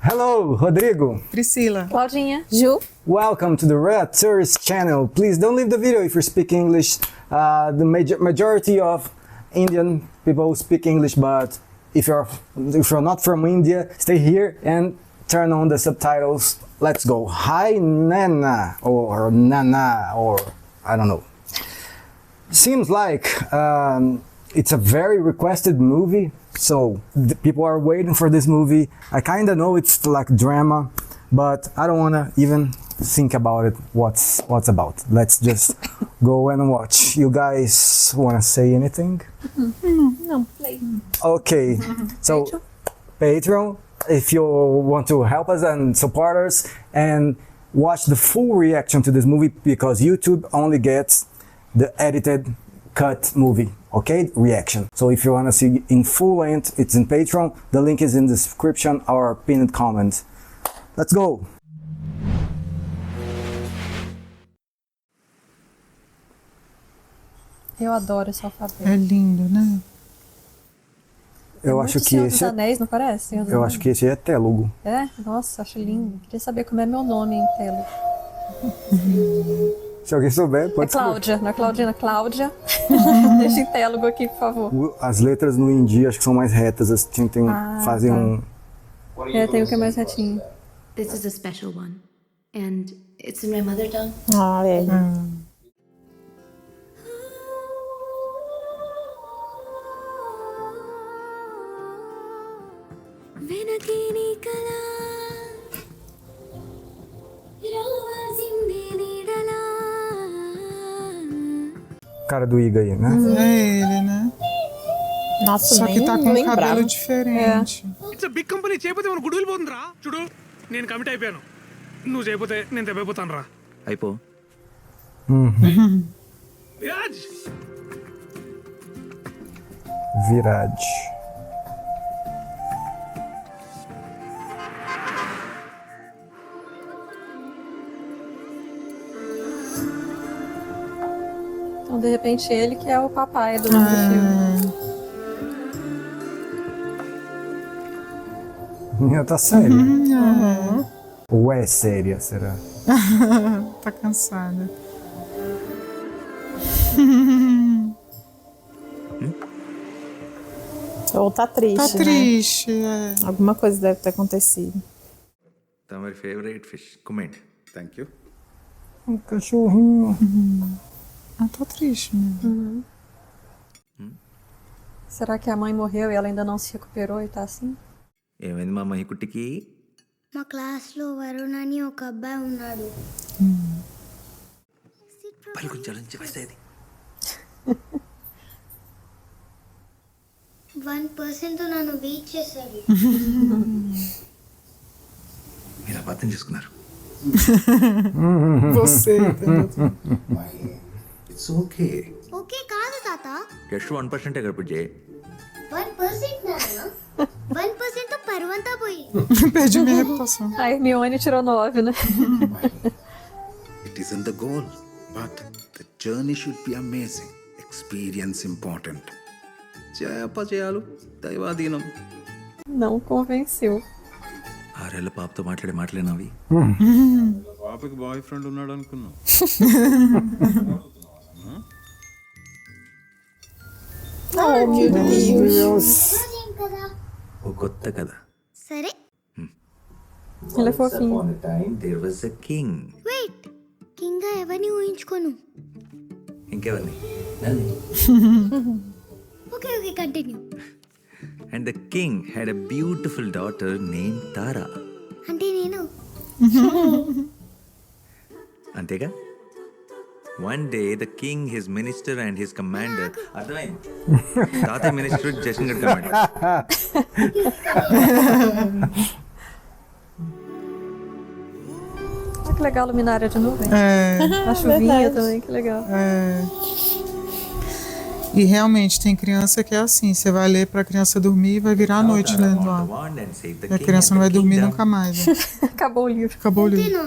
Hello, Rodrigo. Priscila. Claudinha. Ju. Welcome to the Red Tourist channel. Please don't leave the video if you speak English. The majority of Indian people speak English, but if you're not from India, stay here and turn on the subtitles. Let's go. Hi, Nana, or Nana, or I don't know. Seems like it's a very requested movie, so people are waiting for this movie. I kind of know it's like drama, but I don't want to even think about it. What's about? Let's just go and watch. You guys want to say anything? No, play. Okay, so Patreon, if you want to help us and support us and watch the full reaction to this movie, because YouTube only gets the edited cut movie, okay, reaction. So if you want to see in full length, it's in Patreon. The link is in the description or pinned comment. Let's go. Eu adoro esse alfabeto. É lindo, né? Eu É acho muito que Senhor dos esse Anéis, não parece? Senhor dos eu Anéis. acho que esse é Telugu. É? Nossa, acho lindo. Queria saber como é meu nome em telo. Se alguém souber, É pode escrever. Cláudia, não é Claudina, Cláudia. Deixa em telugu aqui, por favor. As letras no hindi acho que são mais retas, assim, fazem tá. um É, tem o que é mais retinho. This is a special one, and it's in my mother tongue. Ah, é. cara do Iga aí, né? É ele, né? Nossa, Só que nem tá com um lembrava. cabelo diferente. It's big company చేయకపోతే మన good will పోతుందిరా చూడు నేను కమిట్ అయిపోయాను నువ్వు చేయకపోతే నేను తెప్పైపోతాను రా అయిపో Viraj Viraj. Então, de repente, ele que é o papai do filme. Minha tá séria. Ou é séria, será? Tá cansada. Ou tá triste, Tá né? triste, é. Alguma coisa deve ter acontecido. తమరి favourite fish comment thank you Um cachorrinho. Ah, tá triste mesmo. Será que a mãe morreu e ela ainda não se recuperou e tá assim? ఏమైంది మా మహికుట్టికి మా క్లాస్లో వరుణ్ అని ఒక అబ్బాయి ఉన్నాడు. పలుకుంచాలని చెప్పేది 1% నన్ను బీట్ చేశాడు. మీరు అబద్ధం చేసుకున్నారు Você, entendeu? It's okay okay కాదు తాత, జస్ట్ 1% గడిపి 1% నాన్న, 1% తో పరువంతా పోయి. Perdi minha reputação. A Hermione tirou 9, né? It isn't the goal, but the journey should be amazing. Experience important. జయాలు దైవాధీనం Não convenceu. 6 ఏళ్ల పాపతో మాట్లాడే మాటలేనవి పాపకి బాయ్ ఫ్రెండ్ ఉన్నాడు అనుకున్నాం. Oh, meu Deus. ఏం కదా. ఓ కొత్త కథ సరే, Ele é fofinho. There was a king wait, king గా ఎవరిని ఊహించుకోను. ఇంకెవరిని నన్ను okay okay continue. And the king had a beautiful daughter name Tara అంటే నేను అంతేగా one day the king his minister and his commander అర్థమైంది తాతయ్య మినిస్టర్ జషన్ గడ్ commander Olha que legal a luminária de nuvem. É, A chuvinha verdade. também, que legal. é. E realmente tem criança que é assim, você vai ler pra criança dormir e vai virar a noite lendo lá. E a criança não vai dormir nunca mais. Né? Acabou o livro. Acabou o livro. తిను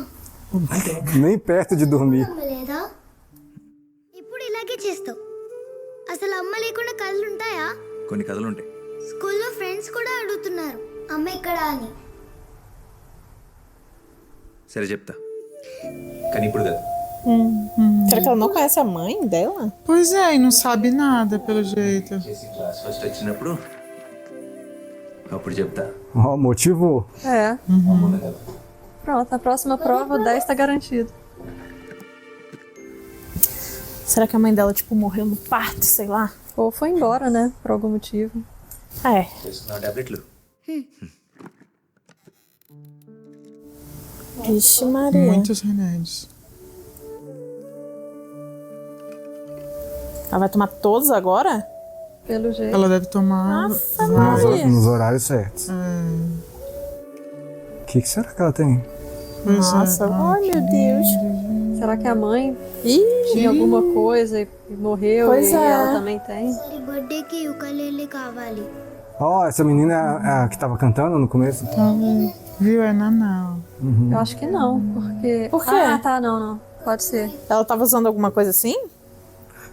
Nem perto de dormir. లేదా ఇప్పుడు ఇలాగే చేస్తావు. అసలు అమ్మ లేకుండా కళ్ళు ఉంటాయా? కొన్ని కథలు ఉంటాయి స్కూల్లో ఫ్రెండ్స్ కూడా అడుగుతున్నారు అమ్మ ఎక్కడా అని. సరే చెప్తా కానీ ఇప్పుడు కాదు. Será que ela não conhece a mãe dela? Pois é, e não sabe nada, pelo jeito. చేసి క్లాస్ ఫస్ట్ వచ్చినప్పుడు అప్పుడు చెప్తా. Ó, motivou. É. Pronto, na próxima prova o 10 tá garantido. Será que a mãe dela, tipo, morreu no parto, sei lá? Ou foi embora, né? Por algum motivo. É. చేసుకున్నావు టాబ్లెట్లు? Vixe, Maria. Muitos remédios. Ela vai tomar todos agora? Pelo jeito. Ela deve tomar. Nossa, vários. Maria. Nos horários certos. O que será que ela tem? Pois é. Nossa, ai meu Deus. Será que a mãe Ih, tinha alguma coisa e morreu Pois e é. ela também tem? సరి బర్త్డేకి యుకలేలే కావాలి. Ó, essa menina é a que tava cantando no começo. Viu? É Naná. Eu acho que não, porque... Por quê? Ah, tá, não. Pode ser. ela tava usando alguma coisa assim?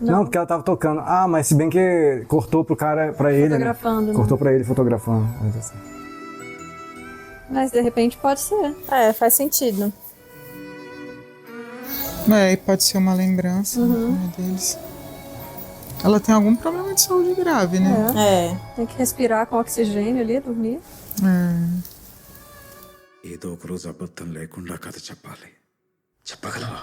Não, porque ela tava tocando. Ah, mas se bem que cortou pro cara, pra ele, né? Fotografando, né? Cortou pra ele fotografando. Mas assim. Mas de repente pode ser. É, faz sentido. É, e pode ser uma lembrança né, deles. Ela tem algum problema de saúde grave, né? É. Tem que respirar com oxigênio ali, dormir. ఏదో ఒక రోజు అబద్ధం లేకుండా కథ చెప్పాలి. చెప్పగలవా?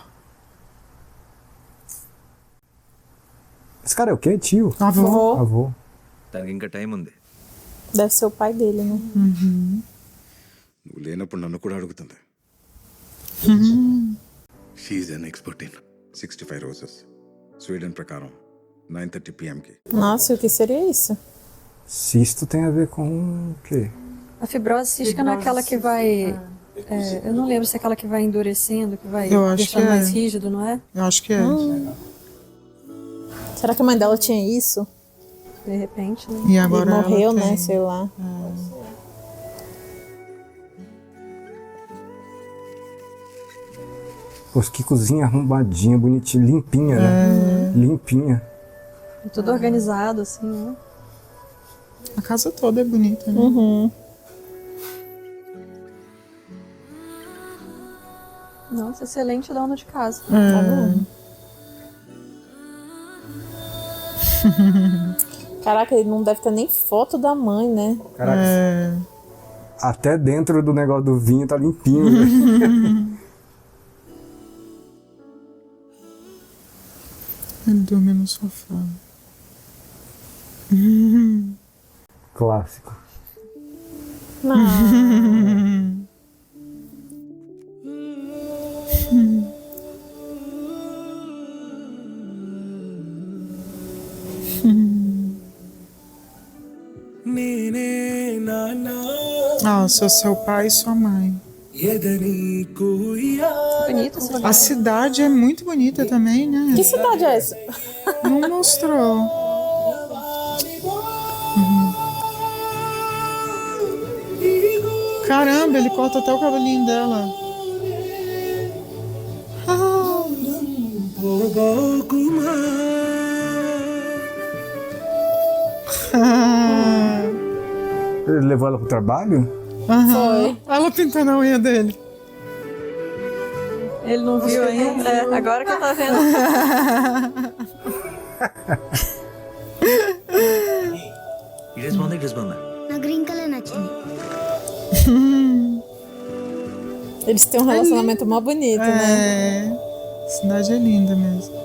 Esse cara é o quê? Tio? Avô. Avô. దానికి ఇంకా టైం ఉంది. Deve ser o pai dele, né? నువ్వు లేనప్పుడు నన్ను కూడా అడుగుతుంది. She's an expert in 65 roses. Sweden ప్రకారం 9:30 p.m.కి. Nossa, o que seria isso? Cisto tem a ver com o quê? A fibrose cística não é aquela que vai... eu não lembro se é aquela que vai endurecendo, que vai Eu acho deixando que é. mais rígido, não é? Eu acho que é. Será que a mãe dela tinha isso? De repente, né? E E agora morreu, ela né? tem. Sei lá. Pô, que cozinha arrumadinha, bonitinha, limpinha, né? Limpinha. Tudo organizado, assim, né? A casa toda é bonita, né? Nossa, excelente dono de casa. Caraca, ele não deve ter nem foto da mãe, né? Caraca. Até dentro do negócio do vinho tá limpinho. Né? Ele dorme no sofá. Clássico. Ah, sou seu pai e sua mãe. Bonito esse lugar. A cidade é muito bonita também, né? Que cidade é essa? Não mostrou. Caramba, ele corta até o cabelinho dela. Ele levou ela pro trabalho? Foi. Ela pintando a unha dele. Ele não viu ainda? É, agora que eu tô vendo. ఈ డ్రెస్ బాగుందా, ఈ డ్రెస్ బాగుందా? నా green colour నచ్చింది. Eles têm um relacionamento mó bonito, né? A cidade é linda mesmo.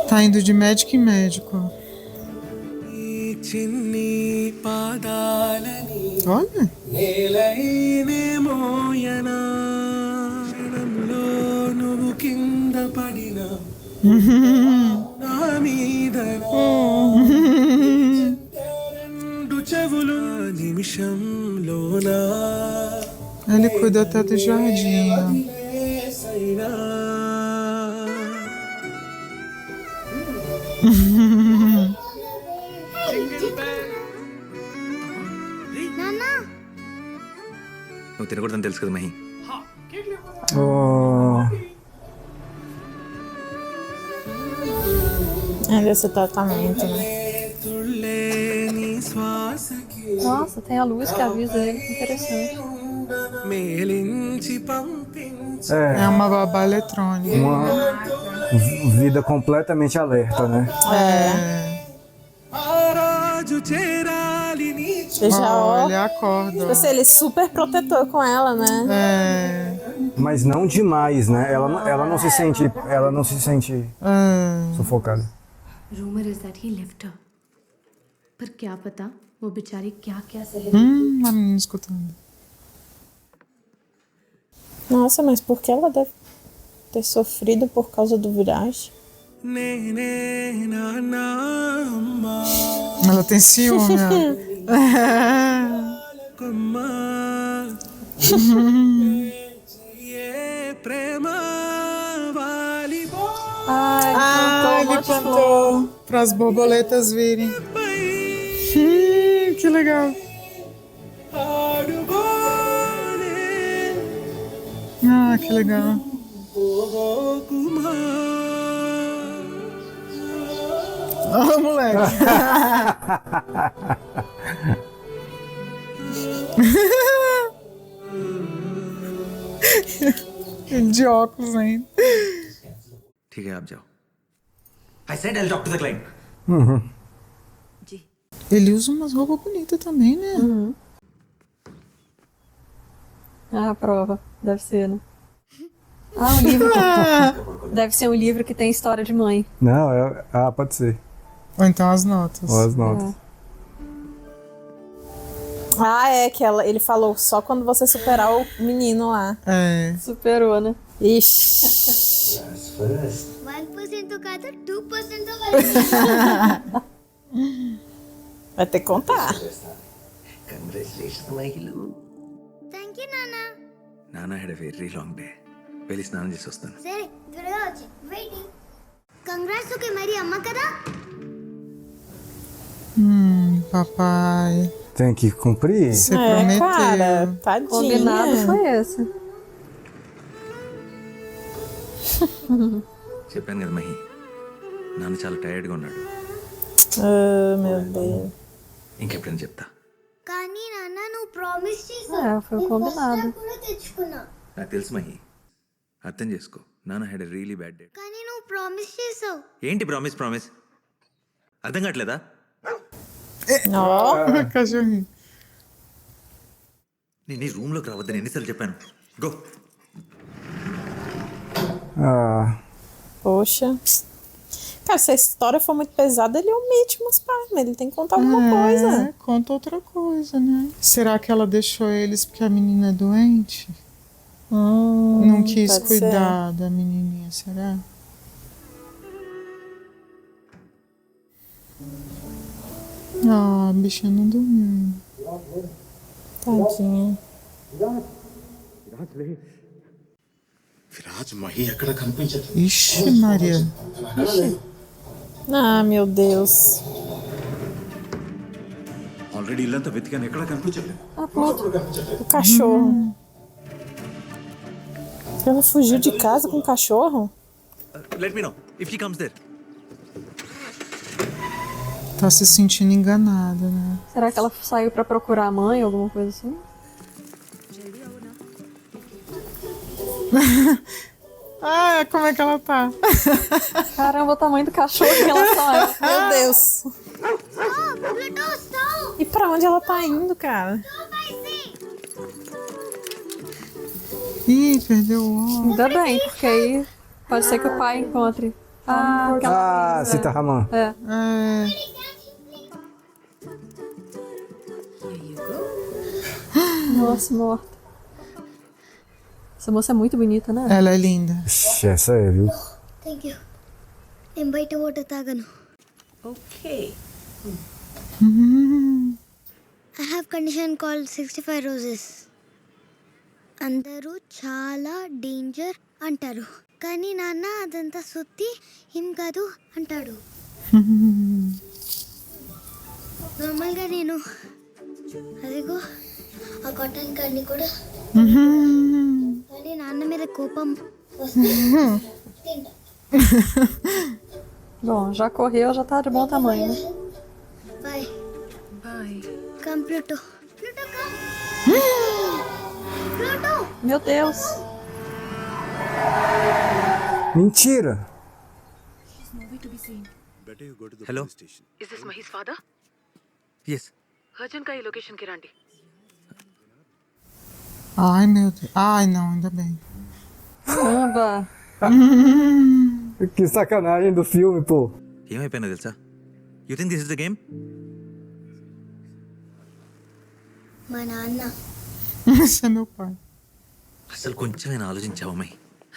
Tá indo de médico em médico. Olha. Ele cuida até do jardim. నాన్న నువ్వు తినకూడదని తెలుసు కదా Mahi. Oh, Deve ser tratamento, né? Nossa, tem a luz que avisa ele, que interessante. É uma babá eletrônica. Uma vida completamente alerta, né? Já, ó. Olha, acorda. Tipo assim, ele é super protetor com ela, né? Mas não demais, né? Ela não se sente sufocada. Rumor is that he left her. पर क्या पता वो बेचारी क्या-क्या सह A menina escutando. Nossa, mas por que ela deve ter sofrido por causa do Viraj? Ela tem ciúme, Ai, ele cantou para as borboletas virem. Que legal. Ah, que legal. Ó, moleque. De óculos ainda. ठीक है आप जाओ. I said I'll talk to the client. Ele usa umas roupas bonitas também, né? Ah, a prova. Deve ser, né? Ah, um livro. Deve ser um livro que tem história de mãe. Não, pode ser. Ou então as notas. Ou as notas. Que ele falou só quando você superar o menino lá. Superou, né? Ixi. 1% కాదు 2% Vai ter que contar. Congratulations, Mahilu. Thank you నాన్న. Nana had a very long day. వెళ్ళి స్నానం చేసి వస్తాను. సరే త్వరగా వచ్చి waiting. Congrats okay మరి అమ్మ కదా. Papai. Tem que cumprir. Você prometeu. Cara, tadinha. Combinado foi esse. చెప్పాను కదా మహి, నాన్న చాలా టైర్డ్గా ఉన్నాడు. Meu Deus. ఇంకెప్పుడైనా చెప్తా. కానీ నాన్న నువ్వు ప్రామిస్ చేసావు. Foi combinado. కూడా తెచ్చుకున్నా. నాకు తెలుసు మహి, అర్థం చేసుకో. నాన్న had a really bad day. కానీ నువ్వు ప్రామిస్ చేసావు. ఏంటి ప్రామిస్ అర్థం కావట్లేదా? Cachorrinho. నేను ఈ రూమ్లోకి రావద్దని ఎన్నిసార్లు చెప్పాను. Go. Poxa. Cara, se a história for muito pesada, ele omite umas partes, mas ele tem que contar alguma coisa. Conta outra coisa, né? Será que ela deixou eles porque a menina é doente? Não quis pode cuidar da menininha, será? Ah, a bichinha não dormiu. Tadinha. Viraj Mahi ఎక్కడ కనిపించట్లేదు. Ixi, Maria. Ah, meu Deus. Already ఇల్లంతా వెతికాను, ఎక్కడ కనిపించట్లేదు. O cachorro. Ela fugiu de casa com o cachorro? Let me know if she comes there. Tá se sentindo enganada, né? Será que ela saiu pra procurar a mãe, alguma coisa assim? Como é que ela tá? Caramba, o tamanho do cachorro em relação a ela. Meu Deus. Pluto stop. E pra onde ela tá indo, cara? Ih, perdeu o óculos. Ainda bem, porque aí pode ser que o pai encontre. Sita Raman. Nossa, morta. Essa moça é muito bonita, né? Ela é linda. Ixi, essa é, viu? Thank you. నేను బయట వాటర్ తాగను. Okay. I have condition called 65 roses. అందరూ చాలా డేంజర్ అంటారు, కానీ నాన్న అదంతా సుత్తి ఏం కాదు అంటాడు. నార్మల్గా నేను అదిగో ఆ కాటన్ కార్డ్ని కూడా, కానీ నాన్న మీద కోపం వస్తే తింటా. Bom, já correu, já tá de bom tamanho, né? Bye. Come Pluto. Pluto come. Pluto! Meu Deus. Mentira! Hello Is this Mahi's father? Yes Urgent గా ఈ లొకేషన్ కి రండి. Ai, meu Deus. Ai, não, ainda bem. Caramba. Que sacanagem do filme, pô. ఏమైపోయినా తెలుసా? You think this is the game? మా నాన్న Esse é meu pai. అసలు కొంచెమైనా ఆలోచించావు అమ్మాయి.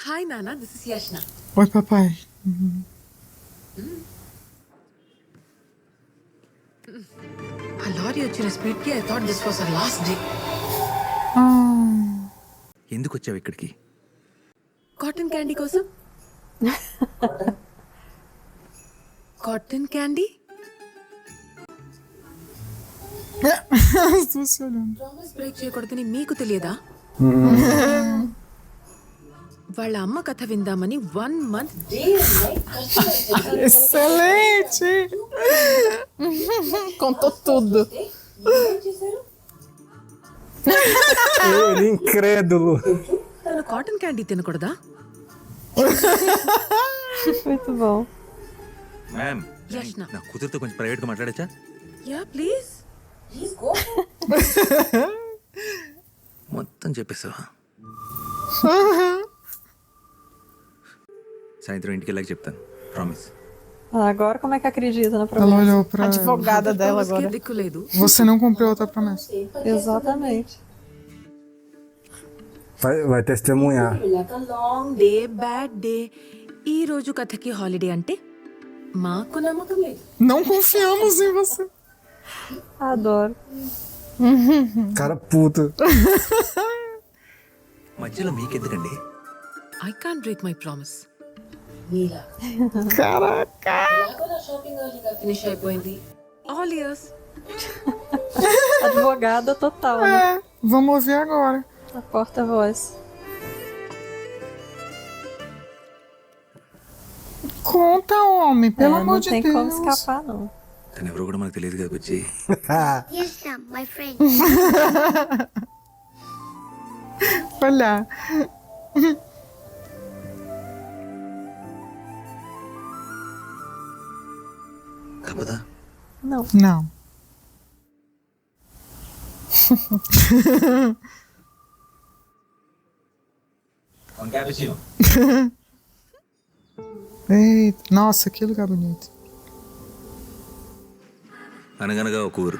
Hi Nana, this is Yashna. Oi, papai. ఆ లారీ వచ్చిన స్పీడ్ కి I thought this was our last day. ఎందుకు వచ్చావు ఇక్కడికి? కాటన్ క్యాండీ కోసం. Cotton candy? As duas se olhando. Promise break చేయకూడదని మీకు తెలియదా? వాళ్ళ అమ్మ కథ విందామని 1 month day and night Excelente! Contou tudo. Ele incrédulo. తను కాటన్ క్యాండీ తినకూడదా? Muito bom. మ్యామ్ యష్నా. నా కూతురుతో కొంచెం ప్రైవేట్గా మాట్లాడచ్చా? Yeah please. మొత్తం చెప్పేసావా? సాయంత్రం ఇంటికి వెళ్ళాక చెప్తాను, promise. Agora como é que acredita na Ela promessa? olhou pra. Advogada dela agora. దిక్కు లేదు. Você não cumpriu outra promessa. Exatamente. Vai testemunhar. Long day bad day. ఈ రోజు కథకి హాలిడే అంటే మాకు నమ్మకం లేదు. Não confiamos em você. Adoro. Cara puto. మధ్యలో మీకెందుకండి? I can't break my promise. Caraca! Finish అయిపోయింది. All years. Advogada total, né? É, vamos ouvir agora. A porta-voz. Conta, homem, pelo amor Não de tem Deus. como escapar, não. తను ఎవరో కూడా మనకు తెలియదు కదా వచ్చి. Yashna, my friend. Olha. తప్పదా? Não. Não. Eita, nossa, que lugar bonito. అనగనగా ఒక ఊరు,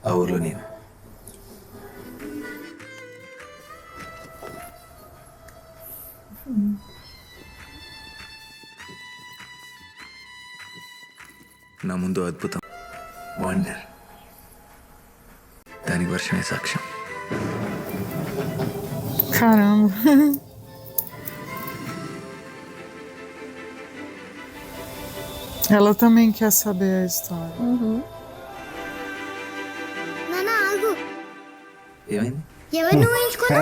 ఆ ఊర్లో నేను. నా ముందు అద్భుతం, వండర్, దానికి వర్షమే సాక్ష్యం. Caramba. Ela também quer saber a história. నాన్న ఆగు. ఏమైంది? ఎవరిని ఊహించుకోను?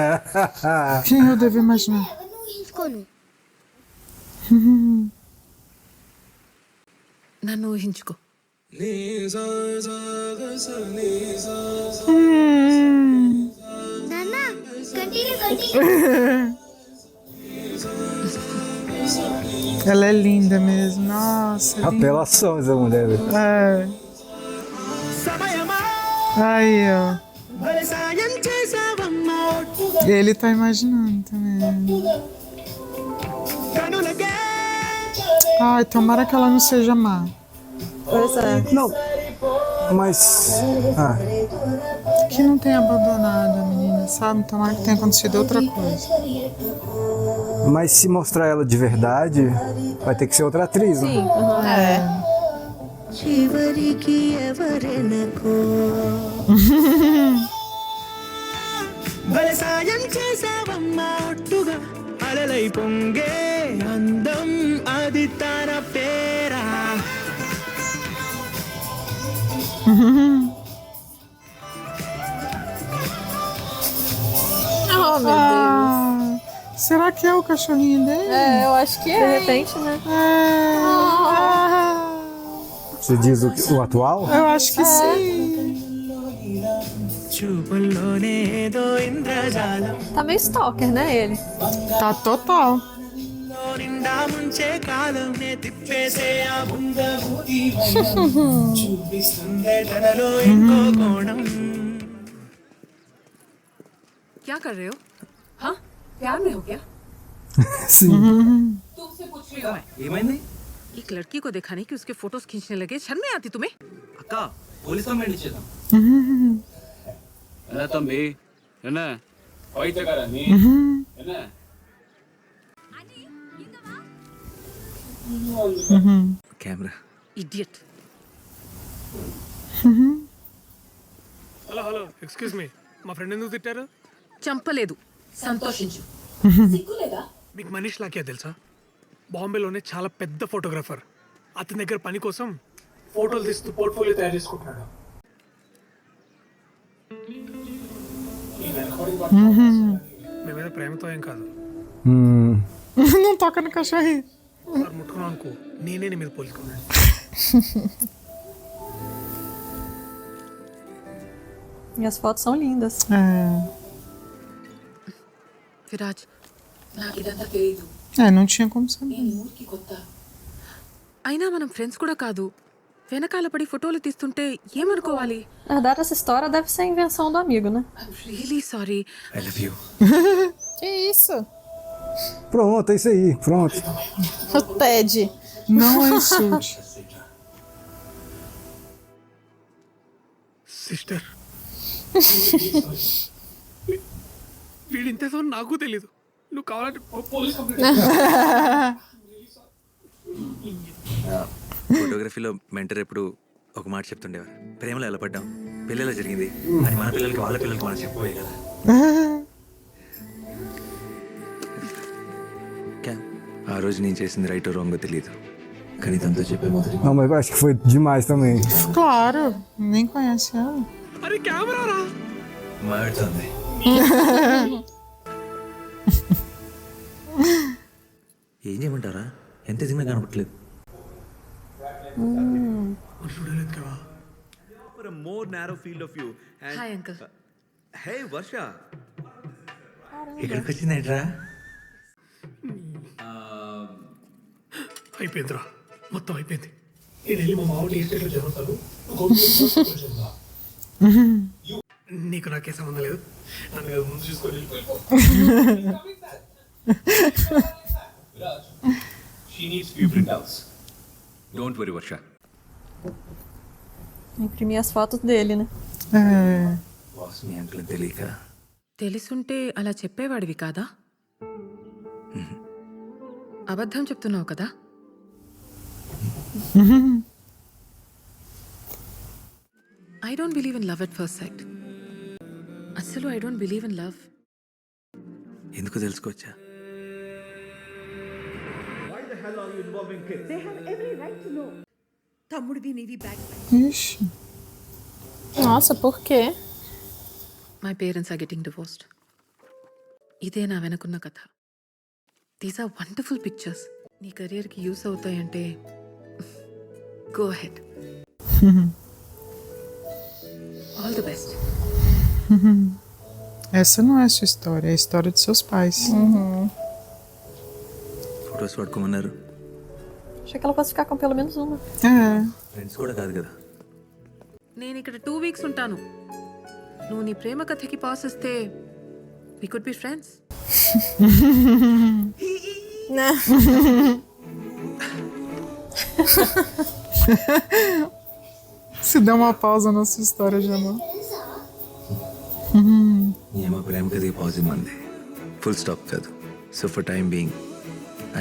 Quem eu devo imaginar? ఎవరిని ఊహించుకోను? నన్ను ఊహించుకో. నాన్న continue. Ela é linda mesmo. Nossa. Linda. Apelação essa mulher, velho. É. Aí, ó. Ele tá imaginando também. Ai, tomara que ela não seja má. Pois é. Não. Mas. Ah, Que não tenha abandonado a menina, sabe? Tomara que tenha acontecido outra coisa. mas se mostrar ela de verdade, vai ter que ser outra atriz, né? Sim. అలలై పొంగే అందం అది తన పేరా. Oh, meu Ah, será que é o cachorrinho dele? É, eu acho que De é. repente, né? Você diz o atual? Eu acho que sim. Tá meio stalker, né, ele? Tá total. क्या कर रहे हो? हाँ प्यार में हो क्या? Sim. तुमसे पूछ रही हूँ मैं। ఏమైంది एक लड़की को देखा नहीं कि उसके फोटोज खींचने लगे, शर्म नहीं आती तुम्हें? అక్క పోలీస్ కంప్లైంట్ ఇచ్చేద్దాం என்ன தம்பி என்ன பைத்தியக்காரா நீ என்ன camera Idiot. Hello hello excuse me మా ఫ్రెండ్ ఎందుకు తిట్టారు చంపలేదు, సంతోషించు. మీకు మనీష్ లాకే తెలుసా? బాంబేలోనే చాలా పెద్ద ఫోటోగ్రాఫర్. అతని దగ్గర పని కోసం ఫోటోలు తీస్తూ పోర్ట్ఫోలియో తయారు చేసుకుంటున్నాడు. మీ మీద ప్రేమతో ఏం కాదు. Não toca no cachorrinho. ఒకసారి ముట్టుకున్నాను అనుకో, నేనే నీ మీద పోల్చుకున్నాను. E as fotos são lindas. Viraj, నాకు ఇదంతా తెలియదు. Não tinha como saber. నేను ఊరికి కొత్త. అయినా మనం ఫ్రెండ్స్ కూడా కాదు. వెనకాల పడి ఫోటోలు తీస్తుంటే ఏమనుకోవాలి? Na verdade, essa história deve ser a invenção do amigo, né? I'm really sorry. I love you Que isso? Pronto, é isso aí. Pronto. O Ted. Não insulte. Sister వీడు ఇంతేదో నాకు తెలీదు. నువ్వు కావాలంటే పోలీస్ కంప్లైంట్. ఫోటోగ్రఫీలో మెంటర్ ఎప్పుడు ఒక మాట చెప్తుండేవారు, ప్రేమలో ఎలా పడ్డాం, పిల్లలు జరిగింది అని మన పిల్లలకి వాళ్ళ పిల్లలకి మనం చెప్పబోయే కదా. ఆ రోజు నేను చేసింది రైట్ రాంగో తెలియదు, కానీ తనతో చెప్పే మొదటి Não, mas eu acho que foi demais também. Claro, nem conhece ela. అరే కెమెరా రా. మాడుతుంది. ఏం చేయమంటారా? ఎంత ఎదిగినా కనపట్లేదు. చూడలేదు కదా. For a more narrow field of view and hi uncle. hey వర్ష ఇక్కడికి వచ్చిందేంట్రా? అయిపోయిందిరా, మొత్తం అయిపోయింది. నేను వెళ్ళి మా మామూలు ఎస్టేట్లో జరుగుతాను. నీకు నాకే సంబంధం లేదు. నన్ను కదా ముందు చూసుకొని వెళ్ళిపోయిపో. She needs few printouts. Don't worry, Varsha. Imprimir as fotos dele, né? Boss మీ అంకుల్ తెలియక తెలుసుంటే అలా చెప్పేవాడివి కాదా? అబద్ధం చెప్తున్నావు కదా? I don't believe in love at first sight. అసలు I don't believe in love. ఎందుకు తెలుసుకోవచ్చా? Ixi. Nossa, por quê? My parents are getting divorced. ఇదే నా వెనకున్న కథ. These are wonderful pictures. నీ కెరియర్కి యూస్ అవుతాయంటే go ahead. All the best. Essa não é a sua história, é a história dos seus pais. Photos పట్టుకోమన్నారు. Achei que ela fosse ficar com pelo menos uma. Friends కూడా కాదు కదా. నేను ఇక్కడ 2 weeks ఉంటాను. నువ్వు నీ ప్రేమ కథకి పాస్ ఇస్తే we could be friends. Se der uma pausa na sua história de amor. ఏమో ప్రేమ కథకి పాజ్ ఇమ్మంది, ఫుల్ స్టాప్ కాదు. So for time being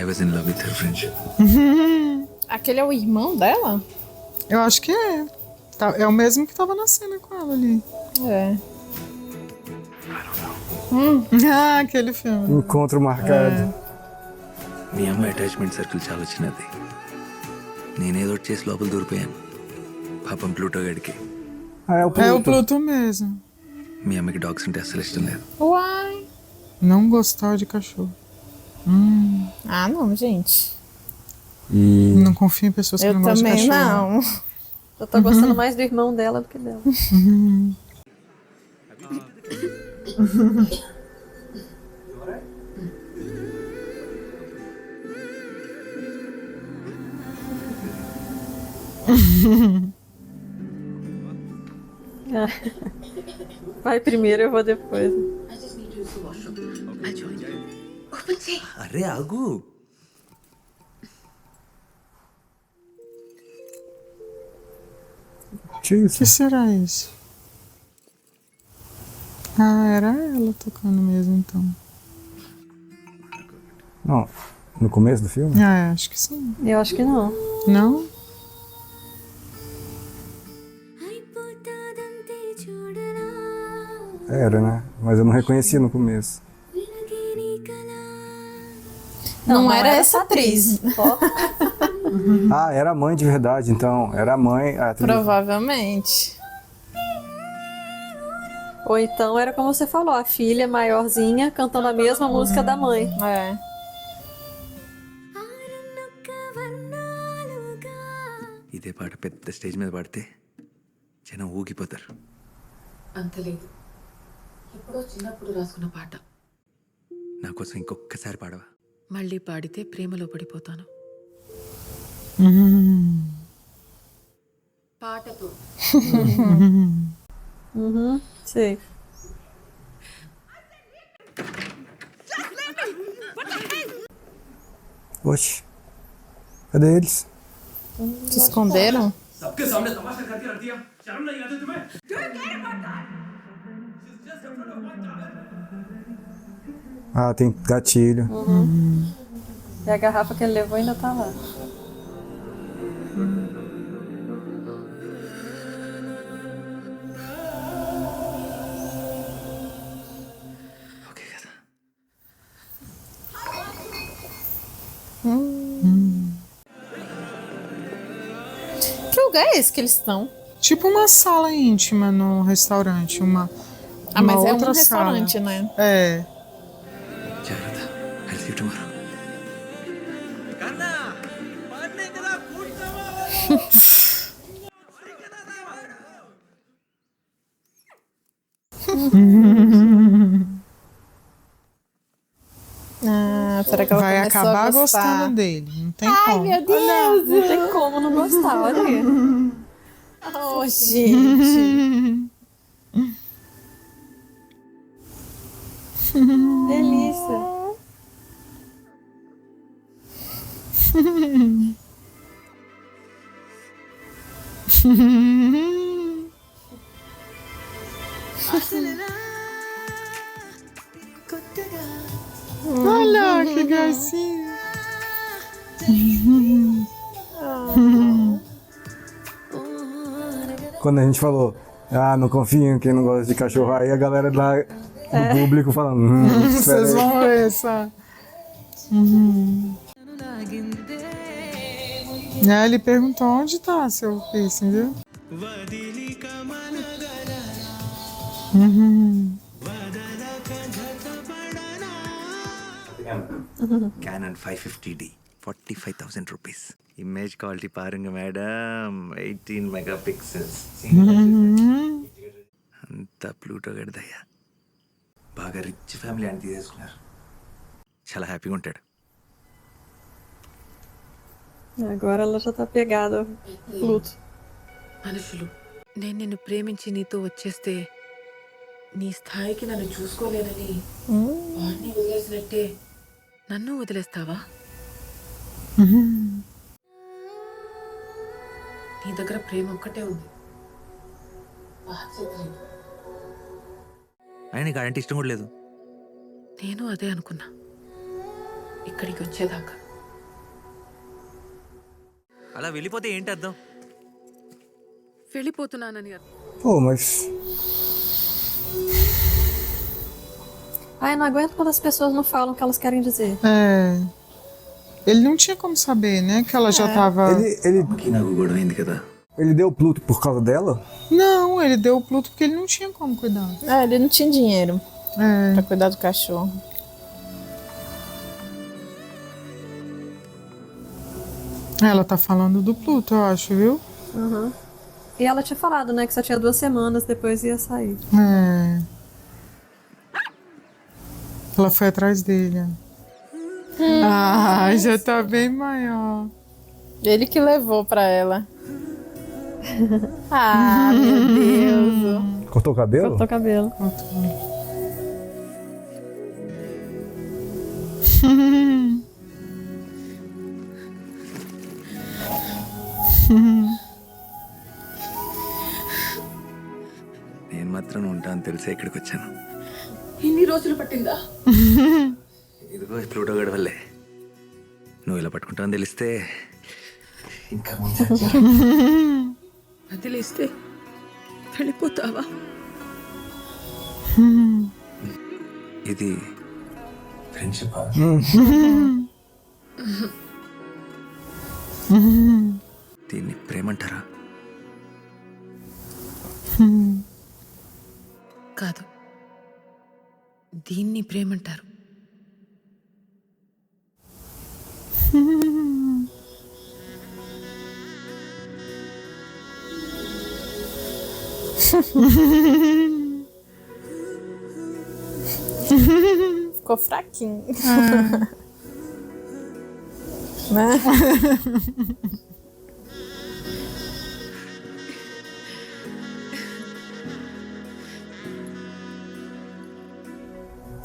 I was in love with her friendship. Aquele é o irmão dela? Eu acho que é. É o mesmo que tava na cena com ela ali. É. Aquele filme. Encontro marcado. మీ అమ్మ attachment circle చాలా చిన్నది. నేనేదో ఒకటి చేసి లోపల దూరిపోయాను. పాపం ప్లూటో గడికి. É o Pluto. É o Pluto mesmo. మీ అమ్మకి డాగ్స్ అంటే అస్సలు ఇష్టం లేదు. Uai. Não gostava de cachorro. Ah, não, gente. Não confio em pessoas que Eu não gostam de também cachorro. não. Eu tô gostando mais do irmão dela do que dela. Vai primeiro, eu vou depois. అరే ఆగు. O que será isso? Ah, era ela tocando mesmo, então. Não, no começo do filme? Ah, acho que sim. Eu acho que não. Não? Era, né? Mas eu não reconhecia no começo. Não era essa atriz. Ah, era a mãe de verdade, então. Era a mãe. A atriz. Provavelmente. Ou então era como você falou, a filha maiorzinha cantando a mesma música da mãe. É. ఇదే పాట పెద్ద స్టేజ్ మీద పాడితే జనం ఊగిపోతారు. అంత లేదు. ఎప్పుడో చిన్నప్పుడు రాసుకున్న పాట. నా కోసం ఇంకొకసారి పాడవా? మళ్ళీ పాడితే ప్రేమలో పడిపోతాను. పాటతో. Sei. Oxe. Cadê eles? Se esconderam? सबके सामने तमाशा करके रख दिया, शर्म नहीं आती तुम्हें? Ah, tem gatilho. E a garrafa que ele levou ainda tá lá. Okay కదా. Que lugar é esse que eles estão? Tipo uma sala íntima no restaurante. Uma Mas é um outra restaurante, sala. né? É. జాగ్రత్త. I'll see you tomorrow. Ah, será que ela Vai começou acabar a gostar? gostando dele. Não tem Ai, como. meu Deus! Não tem como não gostar, olha aí. Oh, gente. Delícia. Olha que gracinha. Quando a gente falou, ah, não confio em quem não gosta de cachorro, aí a galera lá do público falando, Vocês vão ver essa. E aí ele perguntou onde tá seu piercing, viu? Canon 550D, 45,000 rupees. Image quality పారుంగ మేడం, 18 మెగాపిక్సెల్స్. అంతా ప్లూటో గడిదయ్యా. బాగా rich family అని తీసేసుకున్నారు. చాలా హ్యాపీగా ఉంటాడు. Agora ela já tá pegada ao Pluto. మనుషులు నేను నిన్ను ప్రేమించి నీతో వచ్చేస్తే నీ స్థాయికి నన్ను చూసుకోలేనని వాడిని వదిలేసినట్టే నన్ను వదిలేస్తావా? నీ దగ్గర ప్రేమ ఒక్కటే ఉంది, బాధ్యత లేదు. ఆయన నీకు అంటే ఇష్టం కూడా లేదు. నేను అదే అనుకున్నా ఇక్కడికి వచ్చేదాకా. అలా వెళ్ళిపోతే ఏంటి అర్థం? వెళ్ళిపోతున్నానని అర్థం. Pô, mas Ai, eu não aguento quando as pessoas não falam o que elas querem dizer. É. Ele não tinha como saber, né? Que ela já tava. Aqui na gordura ainda que tá. Ele deu Pluto por causa dela? Não, ele deu o Pluto porque ele não tinha como cuidar. Ah, ele não tinha dinheiro pra cuidar do cachorro. Ela tá falando do Pluto, eu acho, viu? Uhum. E ela tinha falado, né, que só tinha 2 semanas, depois ia sair. É. Ela foi atrás dele. Ah, já tá bem maior. Ele que levou pra ela. Ah, meu Deus. Cortou o cabelo? Cortou o cabelo. నేను మాత్రం ఉంటాను తెలిసే ఇక్కడికి వచ్చాను. ఇన్ని రోజులు పట్టిందా? ఇదిగో ఈ ప్లూటో గడి వల్లే. నువ్వు ఇలా పట్టుకుంటావని తెలిస్తే ఇంకా వదిలేస్తే వెళ్ళిపోతావా? ఇది ఫ్రెండ్షిప్. దీన్ని ప్రేమంటారా? కాదు, దీన్ని ప్రేమంటారు. Ficou fraquinho. Né?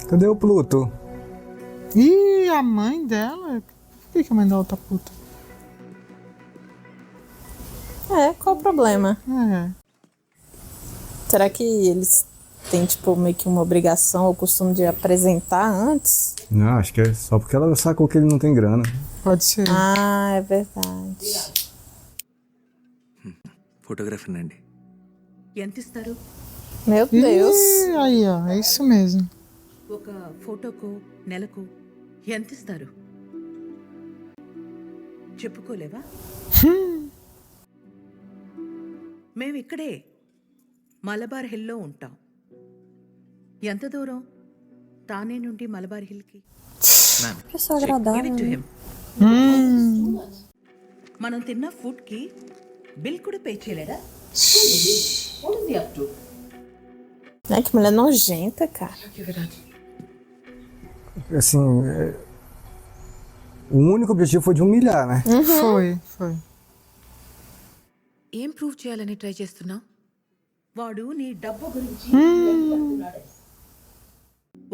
Cadê o Pluto? Ih, a mãe dela? Por que a mãe dela tá puta? Qual o problema? É. Será que eles têm, tipo, meio que uma obrigação ou costume de apresentar antes? Não, acho que é só porque ela sacou que ele não tem grana. Pode ser. Ah, é verdade. Photographer అండి. ఎంత ఇస్తారు? Meu Deus. Ih, aí, ó, é isso mesmo. ఒక ఫోటోకు నెలకు ఎంత ఇస్తారు? చెప్పుకోలేవా? మేము ఇక్కడే మలబార్ హిల్లో ఉంటాం. ఎంత దూరం తానే నుండి మలబార్ హిల్కి? Pessoa agradável. మనం తిన్న ఫుడ్ కి బిల్ కూడా పే చేయలేదా? Ai, que mulher nojenta, cara. Assim, o único objetivo foi de humilhar, né? Foi. ఏం ప్రూవ్ చేయాలని ట్రై చేస్తున్నావు? వాడు నీ డబ్బు గురించి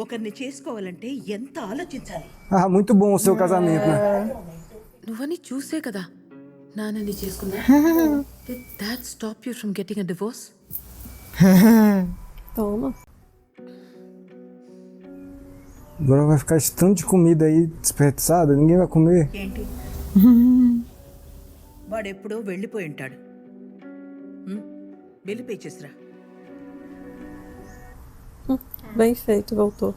ఒకరిని చేసుకోవాలంటే ఎంత ఆలోచించాలి. Ah, muito bom o seu casamento, né? నువ్వని చూసే కదా నాన్నని చేసుకున్నా. Did that stop you from getting a divorce? Toma. Agora vai ficar esse tanto de comida aí desperdiçada, ninguém vai comer. ఏంటి? వాడెప్పుడో వెళ్ళిపోయి ఉంటాడు. బిల్లు పే చేసిరా. Bem feito, voltou.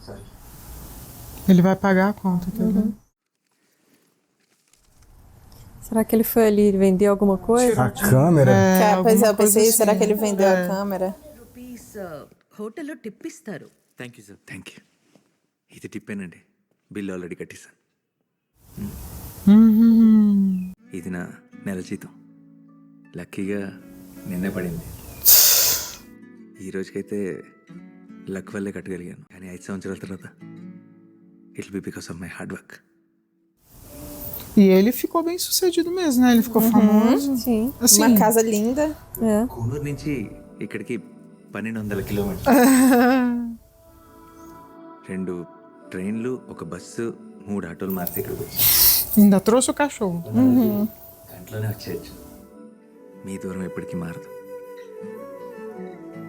Ele vai pagar a conta, tá vendo? Será que ele foi ali vender alguma coisa? A câmera? Pois é, eu alguma coisa pensei, será assim. que ele vendeu a câmera? Rupees హోటల్లో టిప్ ఇస్తారు. Thank you sir. Thank you. ఇది టిప్పేనండి. Bill already కట్టేశాను. ఇది నా నెల జీతం. లక్కీగా నిన్నే పడింది. ఈ రోజుకైతే లక్ వల్లే కట్టగలిగాను. కానీ 5 సంవత్సరాల తర్వాత it be because of my hard work. E ele ficou bem sucedido mesmo, né? Ele ficou famoso. Sim. Assim, Uma casa linda. Coonoor నుంచి ఇక్కడికి 1200 కిలోమీటర్లు. 2 ట్రైన్లు, 1 బస్సు, 3 ఆటోలు మారితే ఇక్కడికి వచ్చి ainda trouxe o cachorro. గంటలోనే వచ్చేయచ్చు. మీ దూరం ఎప్పటికీ మారదు,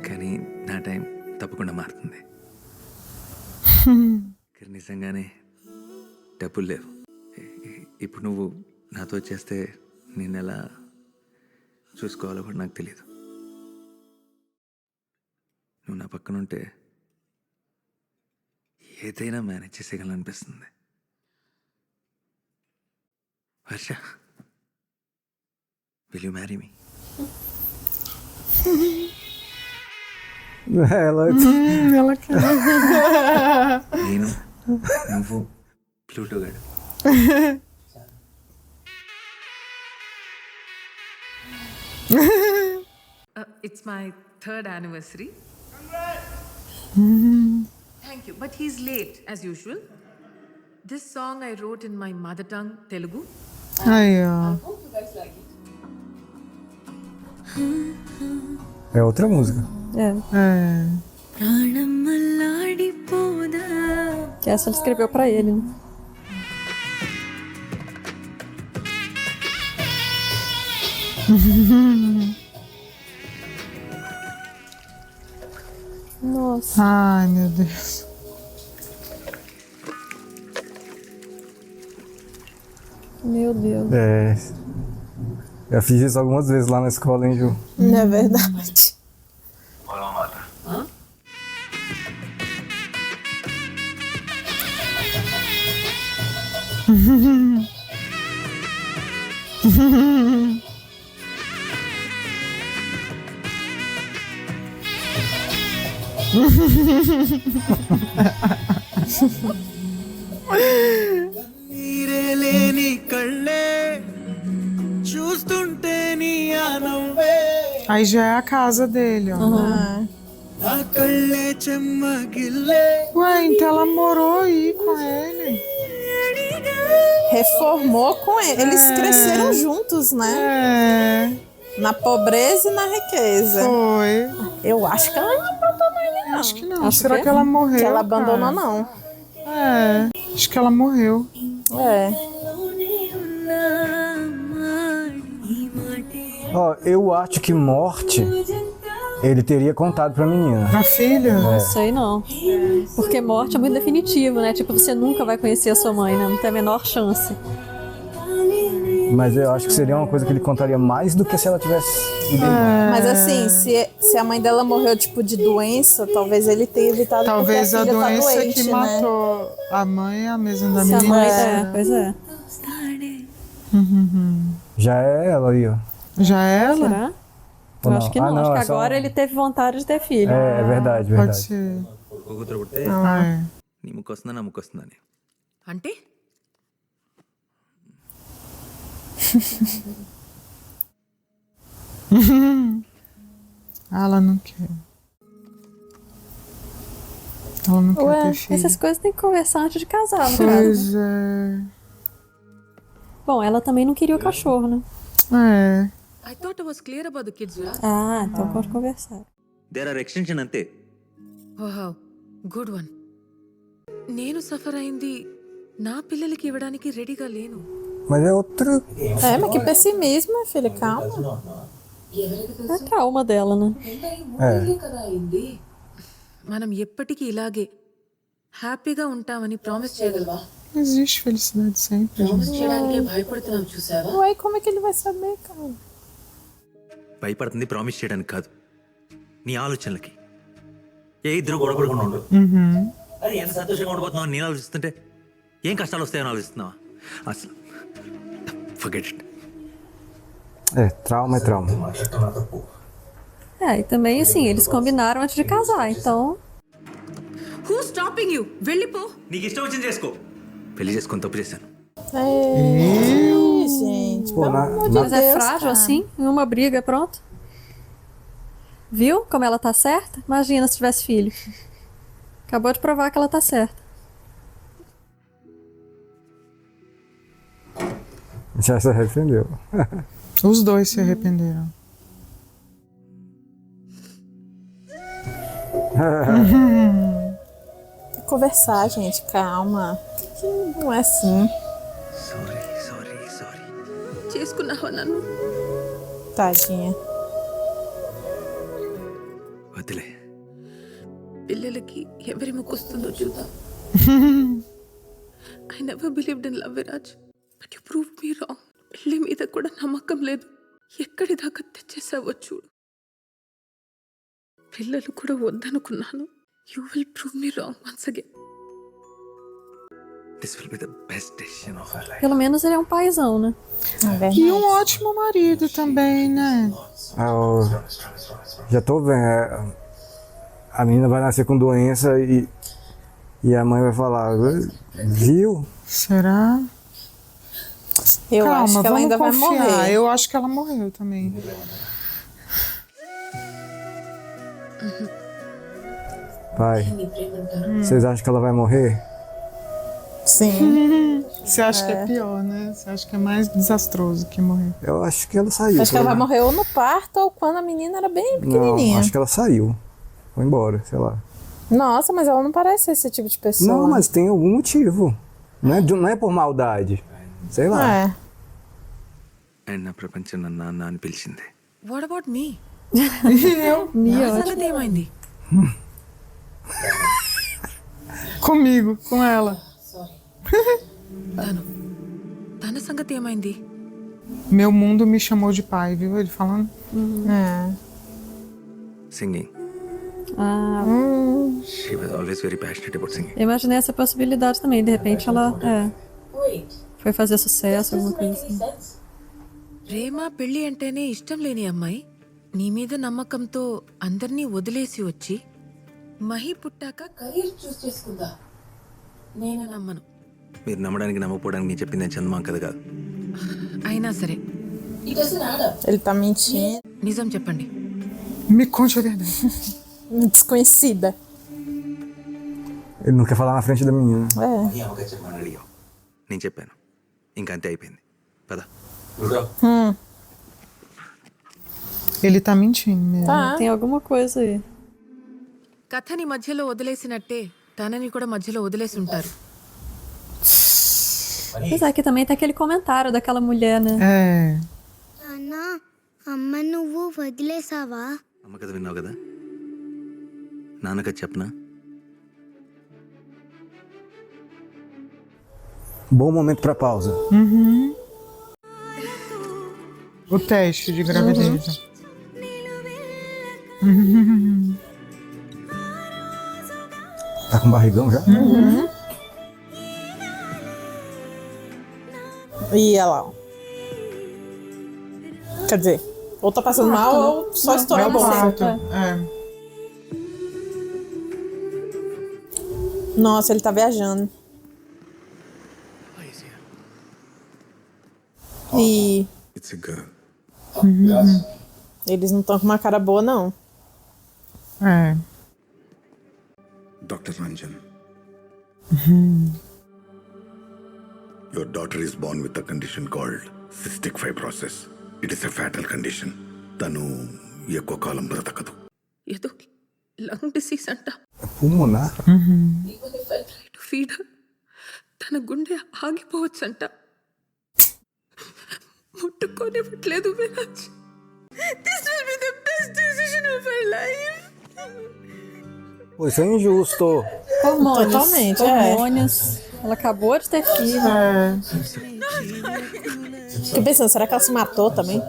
కానీ నా టైం తప్పకుండా మారుతుంది. కానీ నిజంగానే డబ్బులు లేవు. ఇప్పుడు నువ్వు నాతో చేస్తే నేను ఎలా చూసుకోవాలో కూడా నాకు తెలియదు. నువ్వు నా పక్కన ఉంటే ఏదైనా మేనేజ్ చేసేయగలనిపిస్తుంది. Varsha, will you marry me? Ela quer. నేను, నువ్వు, ప్లూటో గాడు. It's my 3rd anniversary. Thank you. But he's late, as usual. This song I wrote in my mother tongue, Telugu. Aí, ó. Hope you guys like it. É outra música. É. Que essa ele escreveu pra ele, né? Nossa. Ai, meu Deus. Meu Deus. É. Eu fiz isso algumas vezes lá na escola, hein, Ju? Não é verdade. Hã? Aí já é a casa dele, ó. Ué, então ela morou aí com ele. Reformou com ele. Eles cresceram juntos, né? Na pobreza e na riqueza. Foi. Eu acho que ela não aprontou mais, não. Acho que não. Será que ela morreu? Que ela abandonou, cara? não. É. Acho que ela morreu. É. Ó, eu acho que morte ele teria contado pra menina. A filha? Não sei não. Porque morte é muito definitivo, né? Tipo, você nunca vai conhecer a sua mãe, né? Não tem a menor chance. Mas eu acho que seria uma coisa que ele contaria mais do que se ela tivesse ido embora. Mas assim, se a mãe dela morreu, tipo, de doença, talvez ele tenha evitado Talvez porque a filha doença tá doente, que né? matou a mãe é a mesma da Se a menina. mãe pois é. Já é ela aí, ó. Já é ela? Será? Ou Eu acho que não. Ah, acho que é só- agora ele teve vontade de ter filho. É verdade, Pode verdade. ser. కూతురు పుడితే É. నీ ముక్కు వస్తుందా నా ముక్కు వస్తుందని అంటే Ela não quer. Ela não quer Ué, ter filho. essas coisas tem que conversar antes de casar, no caso. Pois é. Bom, ela também não queria o cachorro, né? É. I thought I was clear about the kids, right? Ah, então pode conversar. There are extension అంతే Wow, good one. నేను suffer అయింది నా పిల్లలకి ఇవ్వడానికి రెడీగా లేను. Mas é outro. É, mas que pessimismo, minha filha, calma. É a trauma dela, né? మనం ఎప్పటికీ ఇలాగే హ్యాపీగా ఉంటామని ప్రామిస్ చేయగలవా? Não existe felicidade sempre. Promise gente. చేయడానికే భయపడుతున్నాం చూసావా? Ué, como é que ele vai saber, cara? భయపడుతుంది ప్రామిస్ చేయడానికి కాదు నీ ఆలోచనలకి ఏ ఇద్దరు గొడవపడకుండా ఉండు అరే ఎంత సంతోషంగా ఉండిపోతున్నావు అని నేను ఆలోచిస్తుంటే ఏం కష్టాలు వస్తాయని ఆలోచిస్తున్నావా అసలు forget it. É, trauma é trauma. É, e também assim, eles combinaram antes de casar, então. Who's stopping you? వెళ్ళిపో. నీకు ఇష్టం వచ్చింది చేసుకో పెళ్లి చేసుకొని తప్పు చేశాను Ei, gente, Pô, pelo na- amor de Mas é Deus, frágil cara. assim, em uma briga, pronto. Viu como ela tá certa? Imagina se tivesse filho. Acabou de provar que ela tá certa. Já se arrependeu. Os dois se arrependeram. Tem que conversar, gente, calma. Que não é assim. Sorry sorry sorry చేసుకున్నావా నన్ను? Tadinha. వదిలే పిల్లలకి ఎవరి ముక్కొస్తుందో చూద్దాం. I never believed in love, Viraj. But you proved me wrong. పెళ్లి మీద కూడా నమ్మకం లేదు. ఎక్కడి దాకా తెచ్చేసావో చూడు. పిల్లలు కూడా వద్దనుకున్నాను. You will prove me wrong once again. This will be the best decision of our life Pelo menos ele é um paizão, né? E um ótimo marido também, né? Ah, já tô vendo. A menina vai nascer com doença e a mãe vai falar, viu? Será? Eu Calma, acho que ela vamos ainda vai confiar. morrer. Eu acho que ela morreu também. Pai, vocês acham que ela vai morrer? Sim. Você acha que é pior, né? Você acha que é mais desastroso que morrer? Eu acho que ela saiu. Acho que ela vai morrer ou no parto ou quando a menina era bem pequenininha. Não, acho que ela saiu. Foi embora, sei lá. Nossa, mas ela não parece esse tipo de pessoa. Não, mas tem algum motivo. Não é por maldade. Sei lá. É. ఆయన నా ప్రపంచం నన్ను నాన్న అని పిలిచింది. What about me? Mi నా ótimo. సంగతి ఏమైంది? Comigo, com ela. తన సంగతి ఏమైంది? Meu mundo me chamou de pai, viu? Ele falando. Singing. Ah, she was always very passionate about singing. eu imaginei essa possibilidade também. De repente ela foi fazer sucesso, alguma coisa assim. ప్రేమ పెళ్లి అంటేనే ఇష్టం లేని అమ్మాయి నీ మీద నమ్మకంతో అందరినీ వదిలేసి వచ్చి మహి పుట్టాక కెరీర్ చూస్ చేసుకుందా? నేను నమ్మను. మీరు నమ్మడానికి నమ్మకపోవడానికి నేను చెప్పింది నేను చందమాం కథ కాదు. అయినా సరే Ele tá mentindo. నిజం చెప్పండి. Me conte a verdade. Desconhecida. Ele não quer falar na frente da menina. నీ అమ్మగారు చెప్పమని అడిగావు, నేను చెప్పాను, ఇంకా అంతే అయిపోయింది. పద. Ele tá mentindo mesmo. Tem alguma coisa aí. కథని మధ్యలో వదిలేసినట్టే తనని కూడా మధ్యలో వదిలేసి ఉంటారు. Pois é, aqui também tem aquele comentário daquela mulher, né? É. నాన్న అమ్మ నువ్వు వదిలేసావా? అమ్మ కథ విన్నావు కదా, నాన్న కథ చెప్పనా? Bom momento pra pausa. O teste de gravidez. Tá com barrigão já? E ela, ó. Quer dizer, ou tá passando mal ou só estourou a bolsa. Parto. É. Nossa, ele tá viajando. E It's a girl. eles não estão com uma cara boa, não. É. Dr. Ranjan. Your daughter is born with a condition called cystic fibrosis. It is a fatal condition. తను ఎక్కువ కాలం బ్రతకదు. ఏదో lung disease అంట. Pulmonar? Feed తన గుండె ఆగిపోవచ్చంట. ముట్టుకోనివ్వట్లేదు Viraj. This will be the best decision of her life. Pô, isso é injusto. Hormônios. Totalmente, Hormônios. Ela acabou de ter filho. Fiquei pensando, será que ela se matou também?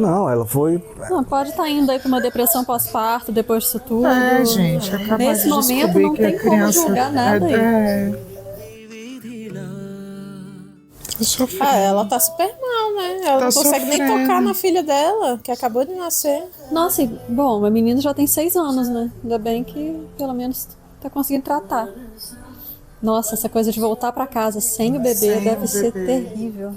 Não, ela foi. Não, pode estar indo aí pra uma depressão pós-parto depois disso tudo. É, gente, acabou Nesse de momento descobrir não que tem a como criança julgar nada aí. Ela tá super mal, né? Ela Tá não consegue nem sofrendo. tocar na filha dela, que acabou de nascer. Nossa, e, bom, a menina já tem 6 anos, né? Ainda bem que pelo menos tá conseguindo tratar. Nossa, essa coisa de voltar pra casa sem o bebê Sem deve o ser bebê. terrível.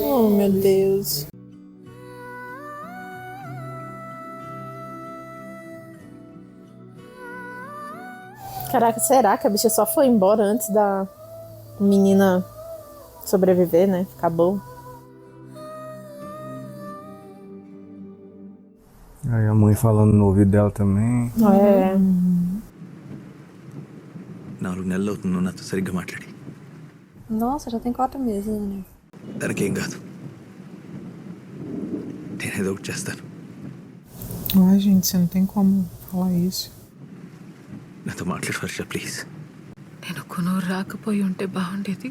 Oh, meu Deus. Caraca, será que a bicha só foi embora antes da menina sobreviver, né? Ficar boa. Aí a mãe falando no ouvido dela também. É. 4 నెలలు అవుతుంది నువ్వు నాతో సరిగ్గా మాట్లాడి. Nossa, já tem 4 meses, né? దానికేం కాదు, నేనేదో ఒకటి చేస్తాను. Ai, gente, você não tem como falar isso. నాతో మాట్లాడు వర్ష ప్లీజ్. నేను కొనూరు రాకపోయి ఉంటే బాగుండేది.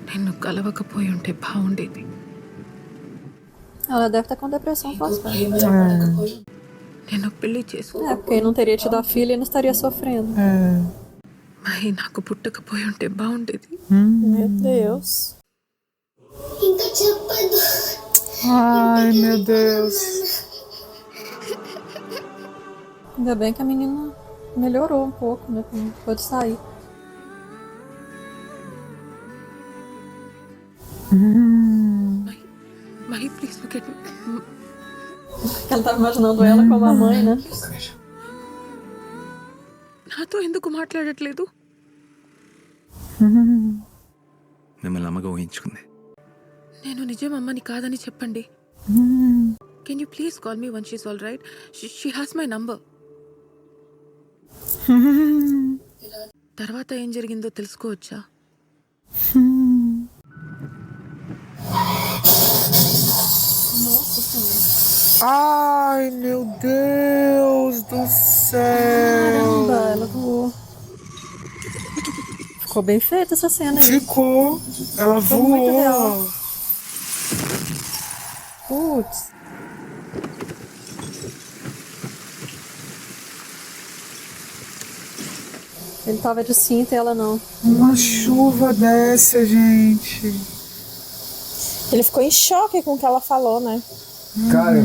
నిన్ను కలవకపోయి ఉంటే బాగుండేది. Ela deve estar com depressão pós-parto. నేను పెళ్లి చేసుకో. É, porque não teria tido a filha e não estaria sofrendo. Mahi నాకు పుట్టకపోయి ఉంటే బాగుండేది. Meu Deus. ఇంకా చెప్పదు. Ai, meu Deus. Ainda bem que a menina melhorou um pouco, né? Pôde sair. Mahi, please look at me. Ela tava imaginando ela como a mãe, né? నాతో ఎందుకు మాట్లాడట్లేదు? మిమ్మల్ని అమ్మగా ఊహించుకుంది. నేను నిజం అమ్మని కాదని చెప్పండి. Can you please call me one she's all right? She has my number. తర్వాత ఏం జరిగిందో తెలుసుకోవచ్చా? Ai, meu Deus do céu! Caramba, ela voou. Ficou bem feita essa cena aí. Ficou. Ela Ficou muito real. voou. Putz. Ele tava de cinta e ela não. Uma chuva dessa, gente. Ele ficou em choque com o que ela falou, né? Cara,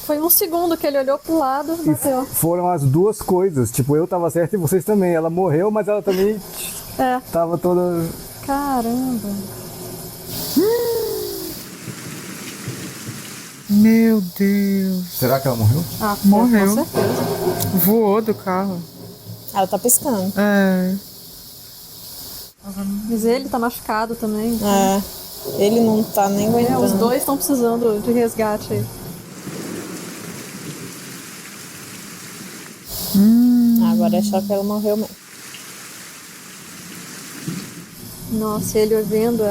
Foi um segundo que ele olhou pro lado e bateu. foram as duas coisas. Tipo, eu tava certo e vocês também. Ela morreu, mas ela também tava toda... Caramba. Meu Deus. Será que ela morreu? Ah, Morreu. com certeza. Voou do carro. Ela tá piscando. É. Mas ele tá machucado também. Então. É. Ele não tá nem aguentando. Os dois estão precisando de resgate aí. Agora é só que ela morreu mesmo. Nossa, ele vendo.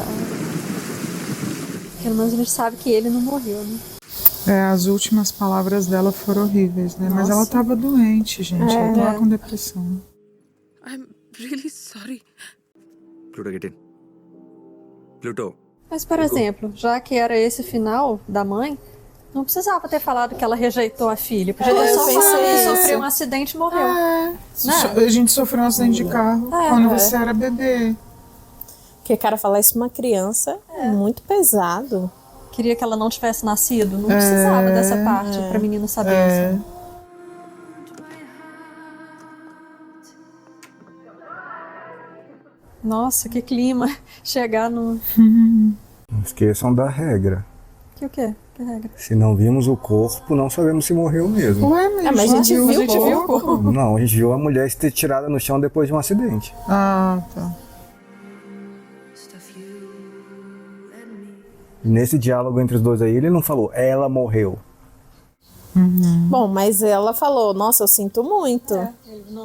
Pelo menos a gente sabe que ele não morreu, né? As últimas palavras dela foram horríveis, né? Mas Nossa. ela tava doente, gente. Ela tava com depressão. I'm really sorry. Pluto, get in. Pluto. Mas, por exemplo, já que era esse final da mãe, não precisava ter falado que ela rejeitou a filha. Podia ter só falado que sofreu um acidente e morreu. Né? A gente sofreu um acidente de carro quando você era bebê. Porque, cara, falar isso pra uma criança é muito pesado. Queria que ela não tivesse nascido. Não precisava dessa parte pra menina saber isso. Nossa, que clima. Chegar no... Não esqueçam da regra. Que o quê? Que regra? Se não vimos o corpo, não sabemos se morreu mesmo. Ué, mas a gente viu o corpo. Não, a gente viu a mulher ser tirada no chão depois de um acidente. Ah, tá. Nesse diálogo entre os dois aí, ele não falou, ela morreu. Bom, mas ela falou, nossa, eu sinto muito.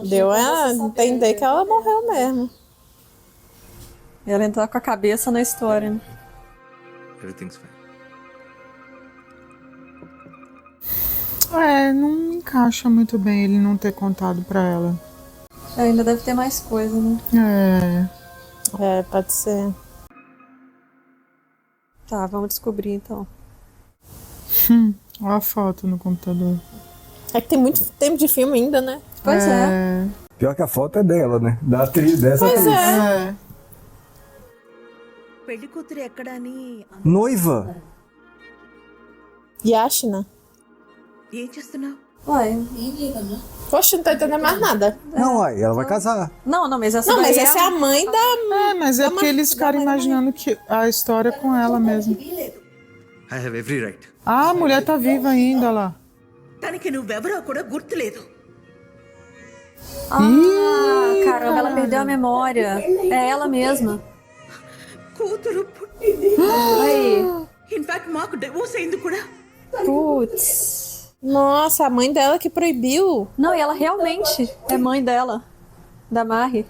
Deu a entender que ela morreu mesmo. Ela entrar com a cabeça na história, né? Everything's fine. Não encaixa muito bem ele não ter contado pra ela. Ainda deve ter mais coisa, né? Pode ser. Tá, vamos descobrir então. Olha a foto no computador. É que tem muito tempo de filme ainda, né? Pois é. Pior que a foto é dela, né? Da atriz, dessa Pois atriz. Noiva! Yashina. Ué. Poxa, não tô entendendo mais nada. Não, aí ela vai casar. Não, mas essa Não, daí mas essa é a mãe da... Mas é porque eles ficaram imaginando que a história é com ela mesmo. I have every right. Ah, a mulher tá viva ainda lá. Caramba, ela perdeu a memória. É ela mesma. Aí. Putz. Nossa, a mãe dela que proibiu. Não, e ela realmente é mãe dela. Da Mahi.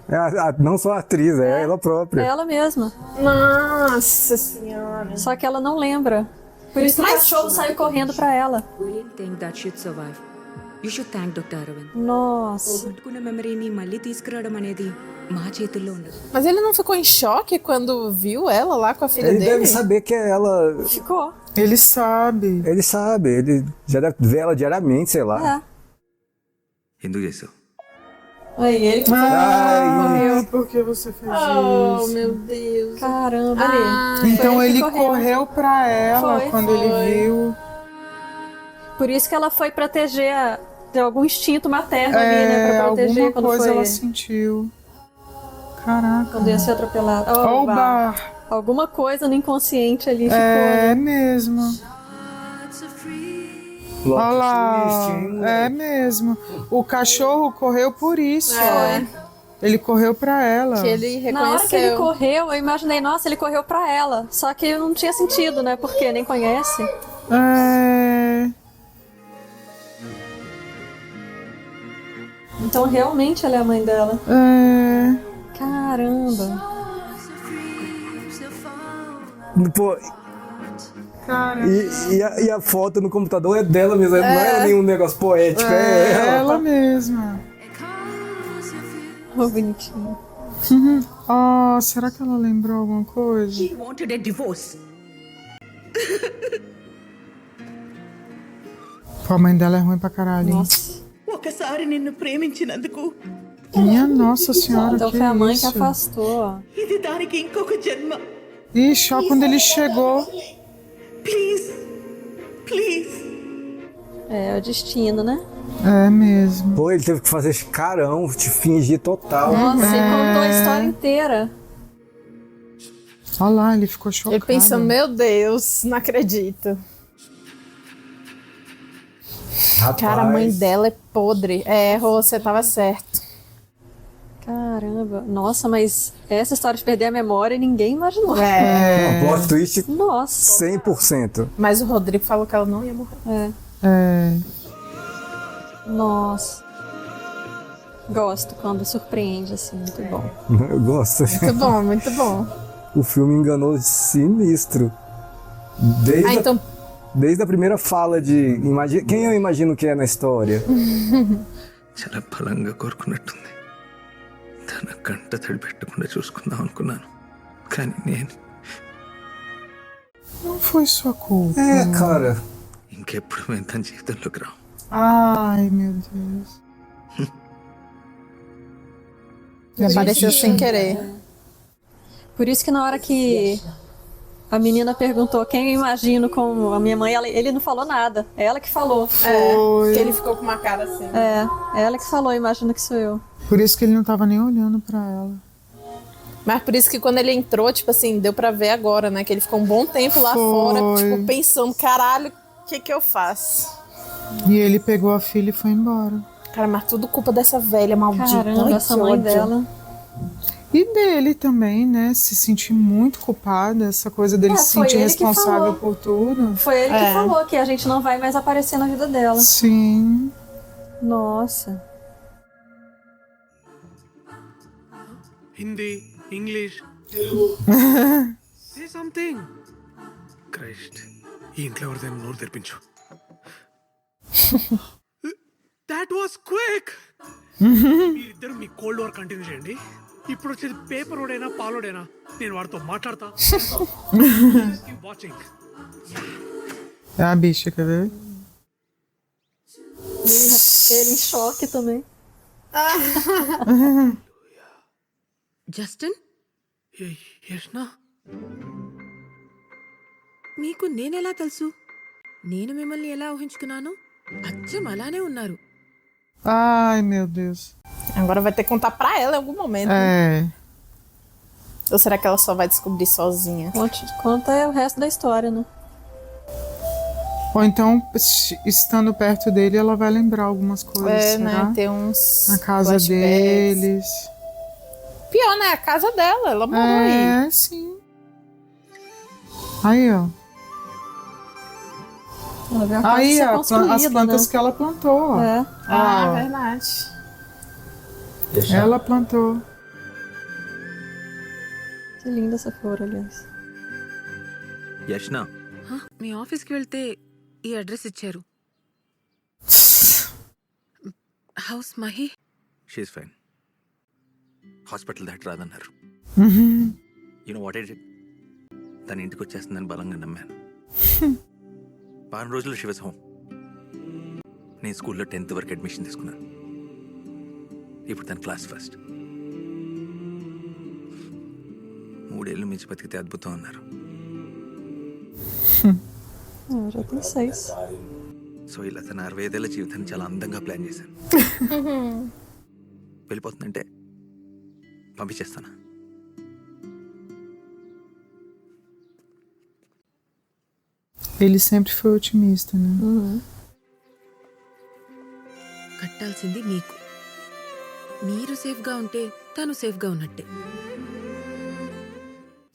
Não só a atriz, é ela É própria. ela mesma. Nossa senhora. Só que ela não lembra. Por isso que o cachorro saiu correndo pra ela. We didn't think that she'd survive. You should thank Dr. Aravind. Nossa. పోగొట్టుకున్న మెమరీని మళ్ళీ తీసుకురావడం అనేది మా చేతుల్లో ఉండదు. Mas ele não ficou em choque quando viu ela lá com a filha Ele dele? deve saber que é ela. Ficou. Ele sabe. Ele sabe, ele já deve ver ela diariamente, sei lá. ఎందుకు చేసావు? Aí ele que Ai, por que você fez Oh, isso? meu Deus. Caramba, ali. Então Foi ele que correu pra ela Foi. quando ele viu. Por isso que ela foi proteger de algum instinto materno ali, né? Pra proteger alguma quando coisa foi. ela sentiu. Caraca. Quando ia ser atropelada. Ó o bar. Alguma coisa no inconsciente ali ficou. É né? mesmo. Olha lá. É mesmo. O cachorro correu por isso. Ele correu pra ela. Que ele Na hora que ele reconheceu. correu, eu imaginei, nossa, ele correu pra ela. Só que não tinha sentido, né? Porque nem conhece. É. Então realmente ela é a mãe dela. É. Caramba. Pô, Cara. e a foto no computador é dela mesmo, não é nenhum negócio poético, é Ela mesma. Oh, bonitinho. Oh, será que ela lembrou alguma coisa? He wanted a divorce. Pô, a mãe dela é ruim pra caralho, hein? Nossa. ఒకసారి నిన్ను ప్రేమించినందుకు Minha nossa senhora, Então que foi a mãe que isso? afastou. ó. ఇది దానికి ఇంకొక జన్మ. Ixi, ó, quando ele chegou. Please please É o destino, né? É mesmo. Pô, ele teve que fazer esse carão, te fingir total. Nossa, e contou a história inteira. Olha lá, ele ficou chocado. Ele pensou, meu Deus, não acredito. Rapaz. Cara, a mãe dela é podre. É, Rô, você tava certo. Caramba. Nossa, mas essa história de perder a memória ninguém imaginou. Um plot twist Nossa. 100%. Mas o Rodrigo falou que ela não ia morrer. É. Nossa. Gosto quando surpreende, assim, muito bom. Eu gosto. Muito bom, muito bom. O filme enganou sinistro. Desde a primeira fala de... Quem eu imagino que é na história? చాలా బలంగా కోరుకున్నట్టుంది. తన కంట తడి పెట్టకుండా చూసుకుందాం అనుకున్నాను, కానీ నేను Não foi sua culpa. É, cara. ఇంకెప్పుడు మేము తన జీవితంలోకి రాం. Ai, meu Deus. E apareceu sem querer. Por isso que na hora que a menina perguntou quem eu imagino como a minha mãe, ele não falou nada. É ela que falou. Que ele ficou com uma cara assim. É ela que falou, imagino que sou eu. Por isso que ele não tava nem olhando pra ela. Mas por isso que quando ele entrou, tipo assim, deu pra ver agora, né? Que ele ficou um bom tempo lá fora, tipo, pensando, caralho, o que eu faço? E ele pegou a filha e foi embora. Cara, mas tudo culpa dessa velha maldita. Caramba, Ai, essa que mãe ódio. dela. E dele também, né? Se sentir muito culpada, essa coisa dele se foi sentir ele que responsável falou. por tudo. Foi ele que falou que a gente não vai mais aparecer na vida dela. Sim. Nossa. Hindi English say something Christ ఈ ఇంట్లో ఎవరిదైనా నోరు తెరిపించు. That was quick. మీరిద్దరు మీ cold war continue చేయండి. ఇప్పుడు వచ్చేది పేపర్ ఓడైనా పాలోడైనా నేను వాడితో మాట్లాడతా. వాచింగ్. É a bicha, quer ver? Ele em choque também. Justin, Yashna, మీకు నేనెలా తెలుసు? నేను మిమ్మల్ని ఎలా ఊహించుకున్నాను? అచ్చం అలానే ఉన్నారు. Ai, meu Deus. Agora vai ter que contar pra ela em algum momento. É. Ou será que ela só vai descobrir sozinha? Conta o resto da história, né? Ou então, estando perto dele, ela vai lembrar algumas coisas. É, será? né? Ter uns. Na casa flashbacks. deles. Pior, né? A casa dela, ela morou aí. É, sim. Aí, ó. Ela viu a casa Aí, ser ó, construída, as plantas né? que ela plantou, ó. É. Ah, Ó, verdade. ela plantou. Que linda essa flor, aliás. Yashna, మీ ఆఫీస్కి వెళ్తే ఈ address ఇచ్చారు. How's Mahi. She's fine. Hospital దాటి రాదన్నారు. You know what I did? తన ఇంటికి వచ్చేస్తుందని బలంగా నమ్మాను. వారం రోజులు షీ వాస్ హోమ్. నేను స్కూల్లో 10th వరకు అడ్మిషన్ తీసుకున్నాను. ఇప్పుడు తన క్లాస్ ఫస్ట్. 3 ఏళ్ళు మించి బతికితే అద్భుతం అన్నారు. Já tem 6. సో ఇలా తన 65 ఏళ్ల జీవితాన్ని చాలా అందంగా ప్లాన్ చేశాను. వెళ్ళిపోతుందంటే పంపించేస్తాను. Ele sempre foi otimista, né? కట్టాల్సింది నీకు. మీరు సేఫ్గా ఉంటే తను సేఫ్గా ఉన్నట్టే.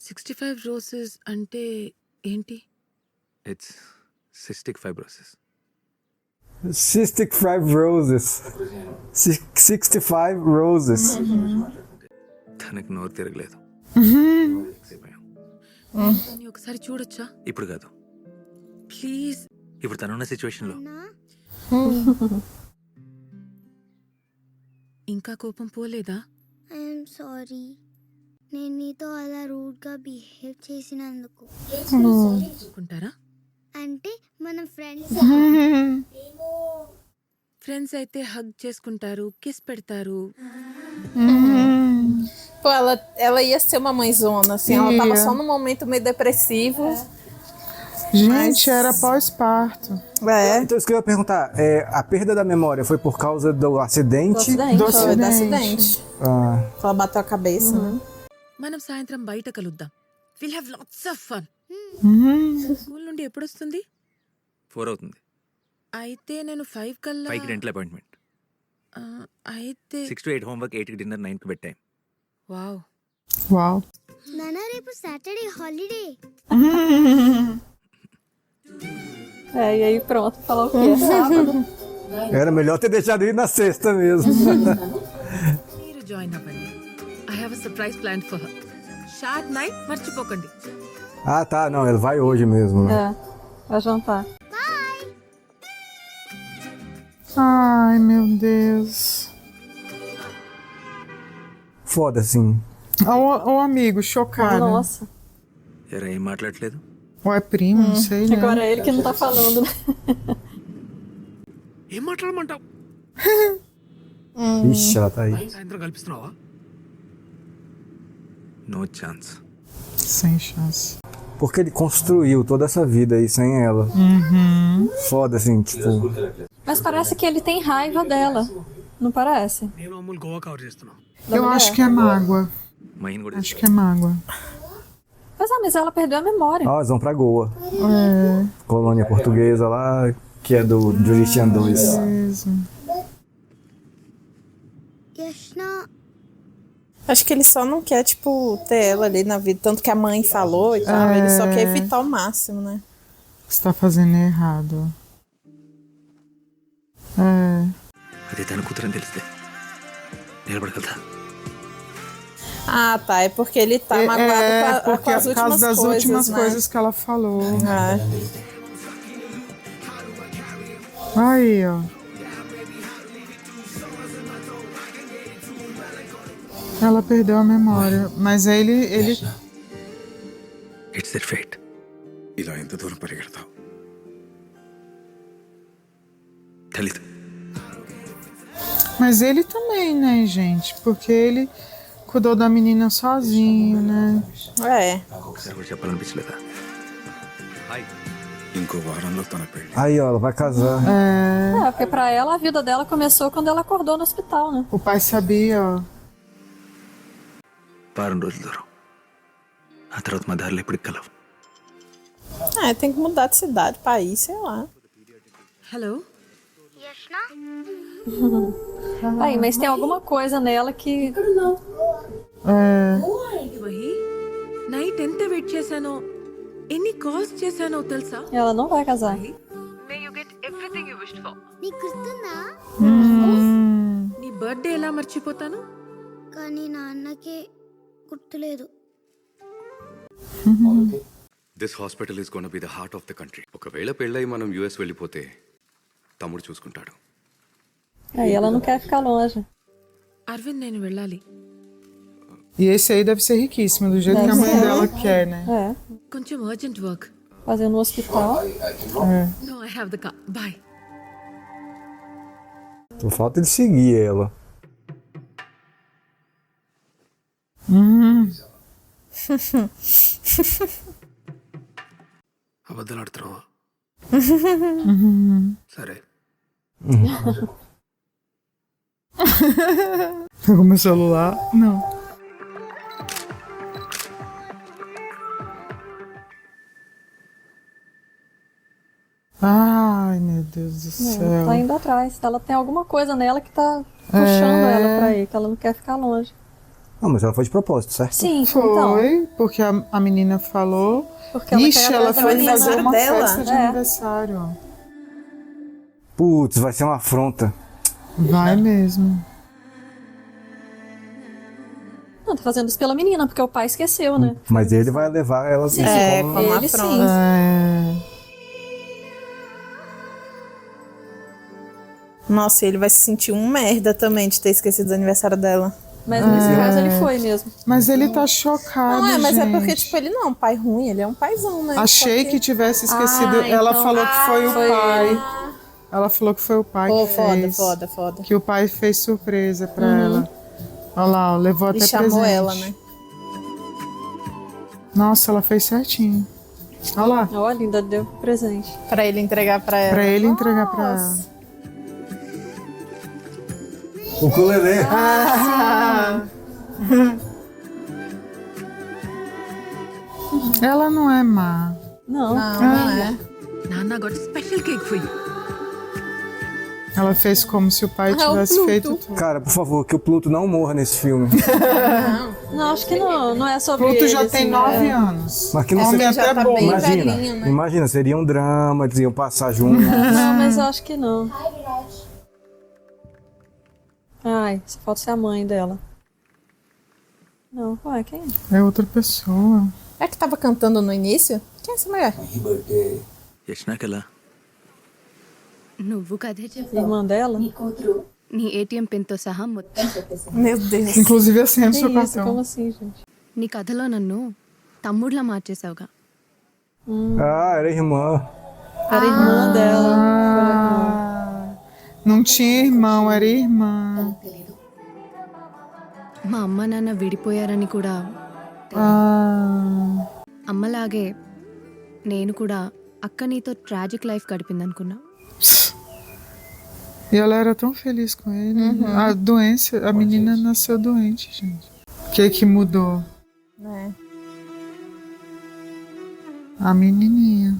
65 రోజెస్ అంటే ఏంటి? It's cystic fibrosis. Cystic fibrosis. 65 roses. తనకు నోరు తిరగలేదు. తన్ని ఒకసారి చూడొచ్చా? ఇప్పుడు కాదు, ప్లీజ్. ఇప్పుడు తనున్న సిచ్యువేషన్లో. ఇంకా కోపం పోలేదా? ఐఎమ్ సారీ, నేను నీతో అలా రూడ్గా బిహేవ్ చేసినందుకు. చూసుకుంటారా? అంటే మన ఫ్రెండ్స్. ఫ్రెండ్స్ అయితే హగ్ చేసుకుంటారు, కిస్ పెడతారు. Pô, ela ia ser uma mãezona, assim. Ela tava só num momento meio depressivo. Gente, era pós-parto. Então, isso que eu ia perguntar, a perda da memória foi por causa do acidente? Do acidente. Ah. Ela bateu a cabeça, né? మనం సాయంత్రం బయట కలుద్దాం. Will have lots of fun. School నుండి ఎప్పుడు వస్తుంది? 4 అవుతుంది. అయితే నేను 5 కల్లా. 5కి డెంటల్ అపాయింట్మెంట్. అయితే 6 to 8 హోంవర్క్, 8కి డిన్నర్, 9కి బెడ్ టైం. వావ్. Uau. నాన్న రేపు Saturday holiday. E aí pronto, falou o quê? Sábado. Era melhor ter deixado ir na sexta mesmo. మీరు జాయిన్ అవ్వండి. I have a surprise plan for her. Short night మర్చిపోకండి. Ah, tá, não, ele vai hoje mesmo, né? Vai jantar. Ai, meu Deus. Foda, assim. O amigo, chocado. Nossa. ఎరా ఏం మాట్లాడలేదు? Ou é primo, não sei, né? Agora é ele que não tá falando, né? ఏం మాట్లాడమంటావు? Ixi, ela tá aí. సాయంత్రం కల్పిస్తున్నావా? No chance. Sem chance. Porque ele construiu toda essa vida aí sem ela. Foda, assim, tipo. Mas parece que ele tem raiva dela. Não parece? నేను Ammulu Goa cover చేస్తున్నాం. Eu acho que é mágoa. Mine కూడా Acho que é mágoa. Mas ela perdeu a memória. Ah, eles vão pra Goa. É. Colônia portuguesa lá, que é do Juritian 2. Mesmo. Yashna, Acho que ele só não quer, tipo, ter ela ali na vida. Tanto que a mãe falou e tal. Ele só quer evitar o máximo, né? Você tá fazendo errado. É. అది తన కూతురని తెలిస్తే నిలబడగలదా? Ah, tá. É porque ele tá magoado Porque com as por causa últimas das coisas, últimas né? coisas que ela falou. É. Aí, ó. Ela perdeu a memória, mas aí ele... it's their fate. ఇలా ఎంత దూరం పరిగెడతావు? తెలీదు. Mas ele também, né, gente? Porque ele cuidou da menina sozinho, né? É. నాకు ఒకసారి కూడా చెప్పాలనిపించలేదా? హాయ్. ఇంకో వారంలో తన పెళ్లి. Aí, ó, ela vai casar. É, porque pra ela a vida dela começou quando ela acordou no hospital, né? O pai sabia, ó. వారం రోజుల దూరం. ఆ తర్వాత మా దారిలో ఎప్పుడు కలవు. É, tem que mudar de cidade, país, sei lá. Hello. Yashna, Aí, mas tem alguma coisa nela que. వహి, నైట్ ఎంత వెయిట్ చేశానో, ఎన్ని కాల్స్ చేశానో తెలుసా? Ela não vai casar. May you get everything you wished for. నీకు గుర్తుందా? నీ బర్త్డే ఎలా మర్చిపోతాను? కానీ నాన్నకే గుర్తులేదు. This hospital is gonna be the heart of the country. ఒకవేళ పెళ్ళై మనం యుఎస్ వెళ్ళిపోతే తమ్ముడు చూసుకుంటాడు. Aí ela não quer ficar longe. Arvind, నేను వెళ్ళాలి. E esse aí deve ser riquíssimo, do jeito que a mãe dela quer, né? É. కొంచెం urgent work. Fazer no hospital. No, I have the car. Bye. Só falta ele seguir ela. అబద్ధాలు ఆడుతున్నావా? సరే. Pegou meu celular? Não. Ai, meu Deus do céu. Tá indo atrás. Ela tem alguma coisa nela que tá puxando ela pra ir, que ela não quer ficar longe. Não, mas ela foi de propósito, certo? Sim, então. Foi, porque a menina falou. Porque ela Ixi, quer ir ela atrás do foi aniversário fazer uma dela. festa de É. aniversário. Putz, vai ser uma afronta. Vai mesmo. Não, tá fazendo isso pela menina, porque o pai esqueceu, né? Mas ele vai levar ela Sim, como... ele sim. Nossa, ele vai se sentir um merda também de ter esquecido do aniversário dela. Mas nesse caso ele foi mesmo. Mas ele tá chocado, Não, mas gente. é porque, tipo, ele não é um pai ruim, ele é um paizão, né? Achei Só que tivesse esquecido. Ah, Ela então- falou que foi o foi pai. Ela falou que foi o pai Pô, que foda, fez. foda. Que o pai fez surpresa pra ela. Olha lá, ó, levou até E chamou presente. ela, né? Nossa, ela fez certinho. Olha lá. Olha, ainda deu presente. Pra ele entregar pra ela. Pra ele entregar pra ela. O ukulele. Ela não é má. Não. Não é. Nana got a special cake for you. Ela fez como se o pai o tivesse Pluto. feito tudo. Cara, por favor, que o Pluto não morra nesse filme. Não, acho que não. Não é sobre Pluto ele, já tem assim, 9 é. anos. Mas que não Homem seja- até tá bom. bem Imagina, velhinho, né? imagina, seria um drama, eles iam passar juntos. Não, mas eu acho que não. Ai, só falta ser a mãe dela. Não, ué, quem é? É outra pessoa. É que tava cantando no início? Quem é essa mulher? యష్నాకెలా నువ్వు కదే చెప్పావు Irmã dela? నీ ఏటీఎం పిన్తో సహా మొత్తం చెప్పేశాను Meu Deus. Inclusive a senha do Que seu isso? cartão. Como assim, gente? నీ కథలో నన్ను తమ్ముడ్లా మార్చేసావుగా Ah, era irmã. Era irmã dela. Não tinha irmão, era irmã. మా అమ్మ నాన్న విడిపోయారని కూడా Ah, అమ్మలాగే నేను కూడా అక్క నీతో ట్రాజిక్ లైఫ్ గడిపిందనుకున్నా e ela era tão feliz com ele. A doença, a menina nasceu doente, gente. O que mudou? É. A menininha.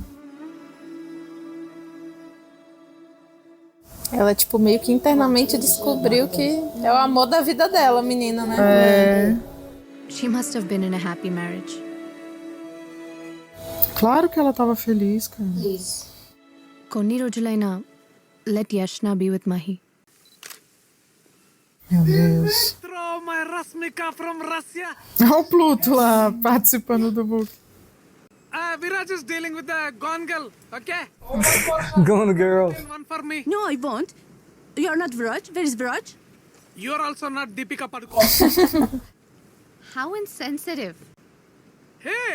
Ela, tipo, meio que internamente descobriu que é o amor da vida dela, a menina, né? É, she must have been in a happy marriage claro que ela tava feliz, cara. కొన్ని రోజులైనా let Yashna be with Mahi Meu Deus. Throw my Rasmika from Russia. Olha o Pluto lá participando do book. Viraj is dealing with the gone girl, okay? Gone girl. One for me. No I want you are not Viraj where is Viraj You're also not Deepika Padukone. How insensitive Hey!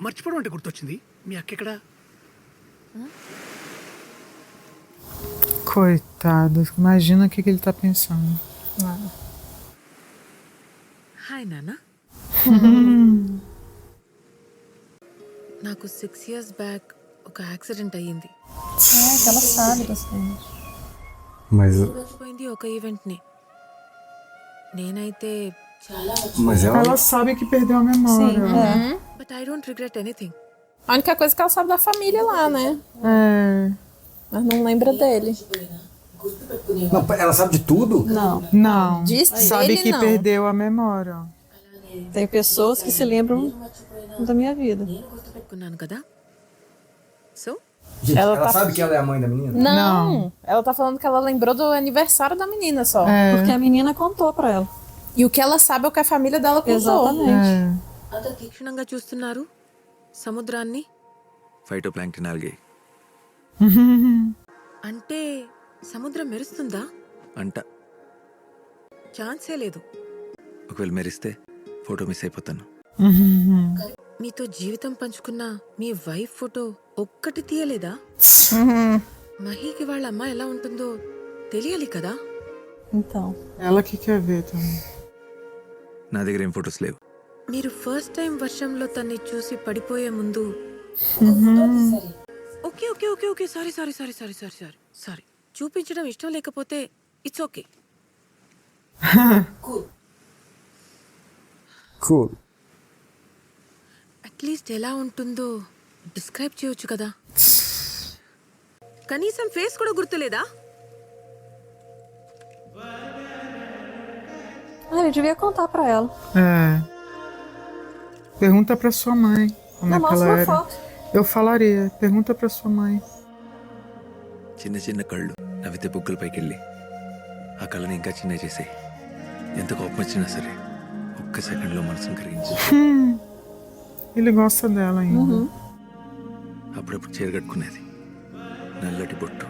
మర్చిపోవడం అంటే గుర్తొచ్చింది మీ అక్క ఎక్కడ Coitado, imagina o que ele tá pensando. Hi నాన్న నాకు 6 years back ఒక యాక్సిడెంట్ అయ్యింది É, que ela sabe das coisas. Mas, పోయింది ఒక ఈవెంట్ని నేనైతే mas ela... Ela sabe que perdeu a memória. Sim, é. But I don't regret anything A única coisa que ela sabe da família lá, né? É. Mas não lembra dele. Não, ela sabe de tudo? Não. Não. Diz Sabe dele, que não. perdeu a memória. Tem pessoas que se lembram da minha vida. పెట్టుకున్నాను కదా so Gente, Ela ela tá- sabe que ela é a mãe da menina? Não. Ela tá falando que ela lembrou do aniversário da menina só. Porque a menina contou pra ela. E o que ela sabe é o que a família dela contou. Exatamente. అంత తీక్షణంగా చూస్తున్నారు సముద్రాన్ని phyto plankton algae అంటే సముద్రం మెరుస్తుందా అంట ఛాన్సే లేదు ఒకవేళ మెరిస్తే ఫోటో మిస్ అయిపోతాను మీతో జీవితం పంచుకున్న మీ వైఫ్ ఫోటో ఒక్కటి తీయలేదా మహీకి వాళ్ళ అమ్మ ఎలా ఉంటుందో తెలియాలి కదా Então. Ela que quer ver também. నా దగ్గర ఏం ఫొటోస్ లేవు మీరు ఫస్ట్ టైం వర్షంలో తన్ని చూసి పడిపోయే ముందు okay okay okay okay sorry sorry sorry sorry sorry sorry sorry చూపించడం ఇష్టం లేకపోతే ఇట్స్ ఓకే Cool. అట్లీస్ట్ ఎలా ఉంటుందో డిస్క్రైబ్ చేయొచ్చు కదా. కనీసం ఫేస్ కూడా గుర్తులేదా? Ele devia contar pra ela. Pergunta pra sua mãe como Não, é que mostra ela uma era. foto. Eu falaria, pergunta pra sua mãe. చిన్న చిన్న కళ్ళు నవ్వితే బుగ్గల పైకి వెళ్ళి ఆ కళ్ళని ఇంకా చిన్న చేసాయి. ఎంత కోపం వచ్చినా సరే ఒక్క సెకండ్లో మనసును కరిగించి Ele gosta dela ainda. అప్పుడప్పుడు చీర కట్టుకునేది. నల్లటి బొట్టు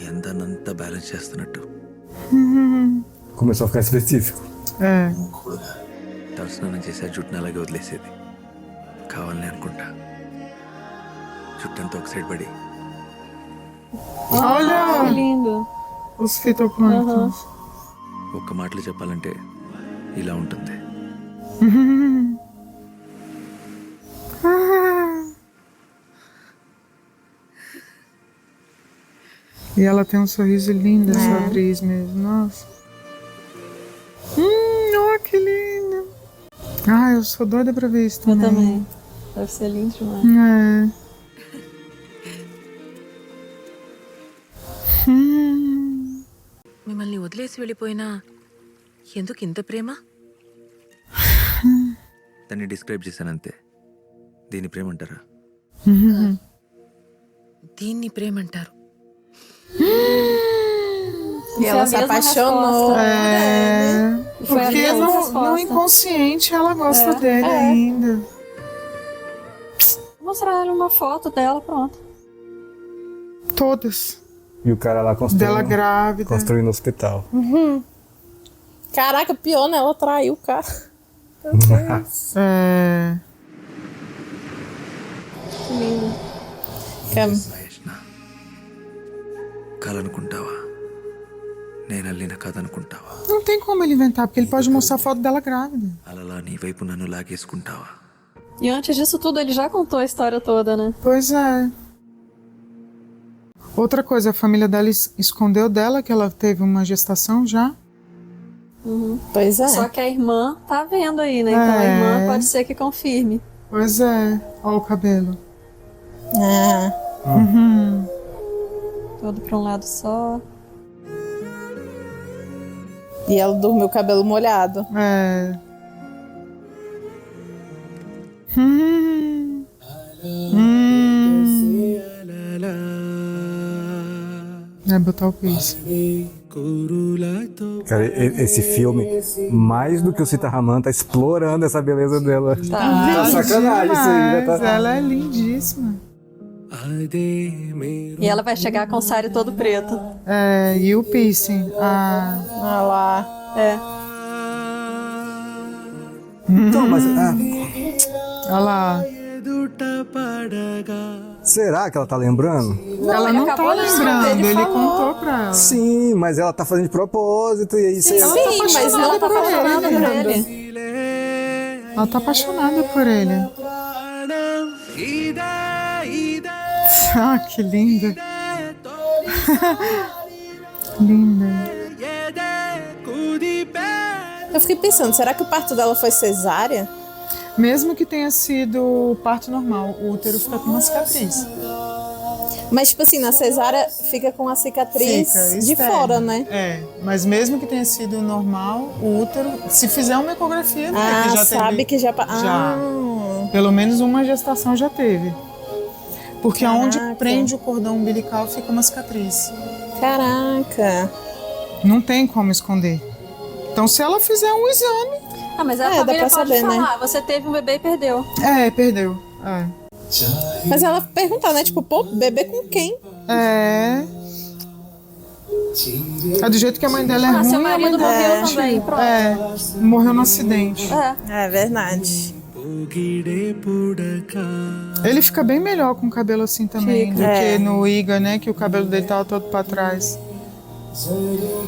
ఎంతనంతా బ్యాలెన్స్ చేస్తున్నట్టు. Começou a ficar específico. తలస్నానం చేసి ఆ జుట్టును అలాగే వదిలేసేది. కావాలని అనుకుంటా జుట్టంతా ఒక సైడ్ పడి Olha! Que lindo. Os fitoplânctons. ఒక్క మాటలో చెప్పాలంటే ఇలా ఉంటుంది. E ela tem um sorriso lindo, essa atriz mesmo. Nossa. Olha que linda. Eu sou doida pra ver isso também. Eu também. Deve ser lindo demais. మిమ్మల్ని వదిలేసి వెళ్ళిపోయినా ఎందుకు ఇంత ప్రేమ? దాన్ని డిస్క్రైబ్ చేశానంతే. దీని ప్రేమ అంటారా? దీన్ని ప్రేమ అంటారు. E ela se apaixonou. Porque no inconsciente ela gosta dele ainda. Vou mostrar ela uma foto dela, pronto. Todas. E o cara lá Dela grávida. construindo o hospital. Caraca, pior, né? Ela traiu o cara. Que lindo. కాలనుకుంటావా? నేను అల్లిన కాదనుకుంటావా? Não tem como ele inventar, porque ele pode mostrar a foto dela grávida. అలా నీ వైపు నన్ను లాగేసుకుంటావా? E antes disso tudo, ele já contou a história toda, né? Pois é. Outra coisa, a família dela escondeu dela que ela teve uma gestação já. Pois é. Só que a irmã tá vendo aí, né? Então a irmã pode ser que confirme. Pois é. Olha o cabelo. Todo pra um lado só. E ela dormiu o cabelo molhado. Botar o piercing. Cara, esse filme, mais do que o Sita Raman, tá explorando essa beleza dela. Tá sacanagem isso aí, né? Tá... Ela é lindíssima. E ela vai chegar com o sari todo preto. E o piercing. Ah lá. Então, mas... Olha lá. Será que ela tá lembrando? Ela não tá lembrando, ele contou pra ela. Sim, mas ela tá fazendo de propósito e aí... Sim, mas ela tá apaixonada por ele. Ela tá apaixonada por ele. Que linda. Linda. Eu fiquei pensando, será que o parto dela foi cesárea? Mesmo que tenha sido parto normal, o útero fica com uma cicatriz. Mas, tipo assim, na cesárea fica com a cicatriz de fora, né? Mas mesmo que tenha sido normal, o útero, se fizer uma ecografia, que já sabe teve, que já... Pelo menos uma gestação já teve. Porque aonde prende o cordão umbilical fica uma cicatriz. Caraca! Não tem como esconder. Então, se ela fizer um exame... mas a família pode saber, falar, né? Você teve um bebê e perdeu. Perdeu. Mas ela perguntar, né? Tipo, pô, bebê com quem? Do jeito que a mãe dela é ruim, seu marido morreu também, pronto. Morreu no acidente. É verdade. Ele fica bem melhor com o cabelo assim também do que no Iga, né? Que o cabelo dele tava todo pra trás.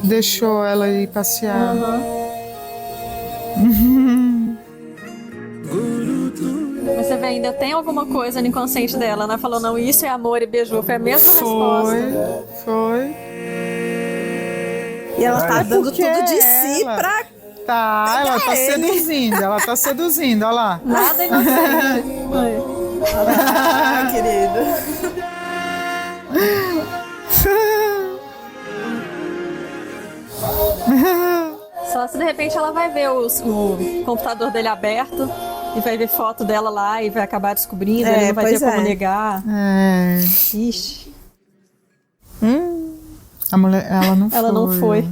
Deixou ela ir passear. Você vê, ainda tem alguma coisa no inconsciente dela, né? Falou, não, isso é amor e beijou. Foi a mesma resposta. Foi. E ela tá dando tudo de si Tá, ela tá seduzindo, olha lá. Nada inocente. Ah, querido. Só se de repente ela vai ver o computador dele aberto e vai ver foto dela lá e vai acabar descobrindo, ele não vai ter como negar. É. Ixi. A mulher, ela não foi. Ela não foi.